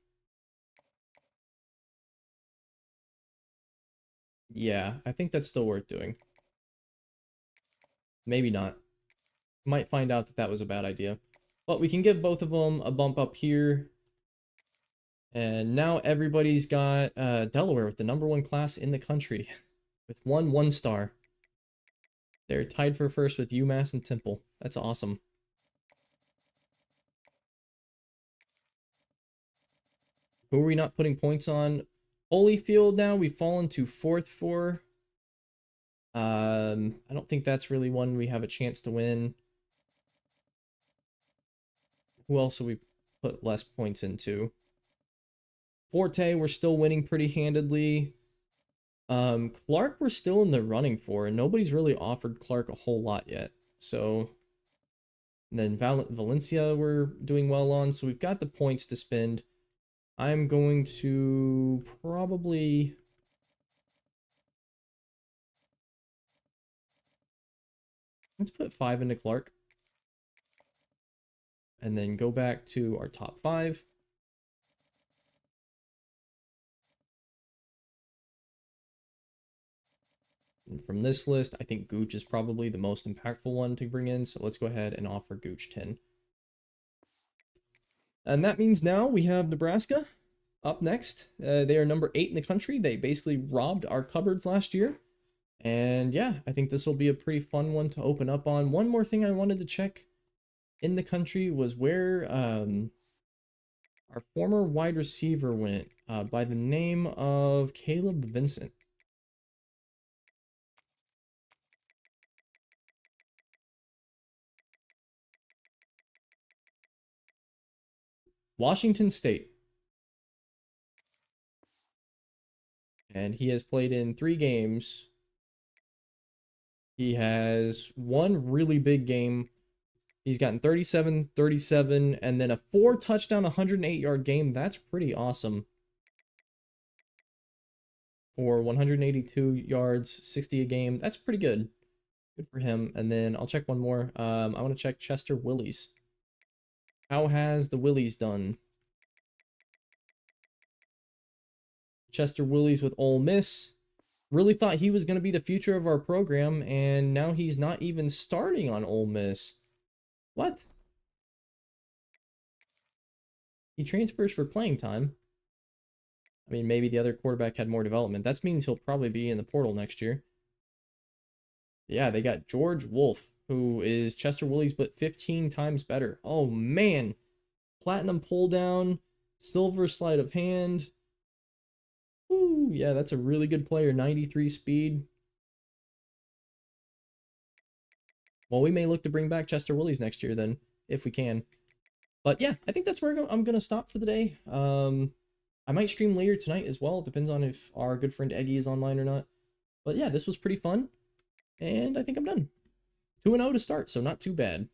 Yeah, I think that's still worth doing. Maybe not. Might find out that that was a bad idea. But we can give both of them a bump up here. And now everybody's got Delaware with the #1 class in the country. With 1-1-star. They're tied for first with UMass and Temple. That's awesome. Who are we not putting points on? Holyfield now, we've fallen to 4th for. I don't think that's really one we have a chance to win. Who else have we put less points into? Forte, we're still winning pretty handedly. Clark, we're still in the running for, and nobody's really offered Clark a whole lot yet. So, and then Valencia, we're doing well on. So we've got the points to spend. I'm going to probably... Let's put 5 into Clark. And then go back to our top 5. And from this list, I think Gooch is probably the most impactful one to bring in. So let's go ahead and offer Gooch 10. And that means now we have Nebraska up next. They are number 8 in the country. They basically robbed our cupboards last year. And yeah, I think this will be a pretty fun one to open up on. One more thing I wanted to check in the country was where our former wide receiver went by the name of Caleb Vincent. Washington State. And he has played in 3 games. He has one really big game. He's gotten 37, 37, and then a 4-touchdown, 108-yard game. That's pretty awesome. For 182 yards, 60 a game. That's pretty good. Good for him. And then I'll check one more. I want to check Chester Willies. How has the Willies done? Chester Willies with Ole Miss. Really thought he was going to be the future of our program, and now he's not even starting on Ole Miss. What? He transfers for playing time. I mean, maybe the other quarterback had more development. That means he'll probably be in the portal next year. Yeah, they got George Wolf, who is Chester Willies, but 15 times better. Oh, man. Platinum pull down, silver sleight of hand. Ooh, yeah, that's a really good player. 93 speed. Well, we may look to bring back Chester Willies next year then, if we can. But yeah, I think that's where I'm going to stop for the day. I might stream later tonight as well. It depends on if our good friend Eggy is online or not. But yeah, this was pretty fun. And I think I'm done. 2-0 to start, so not too bad.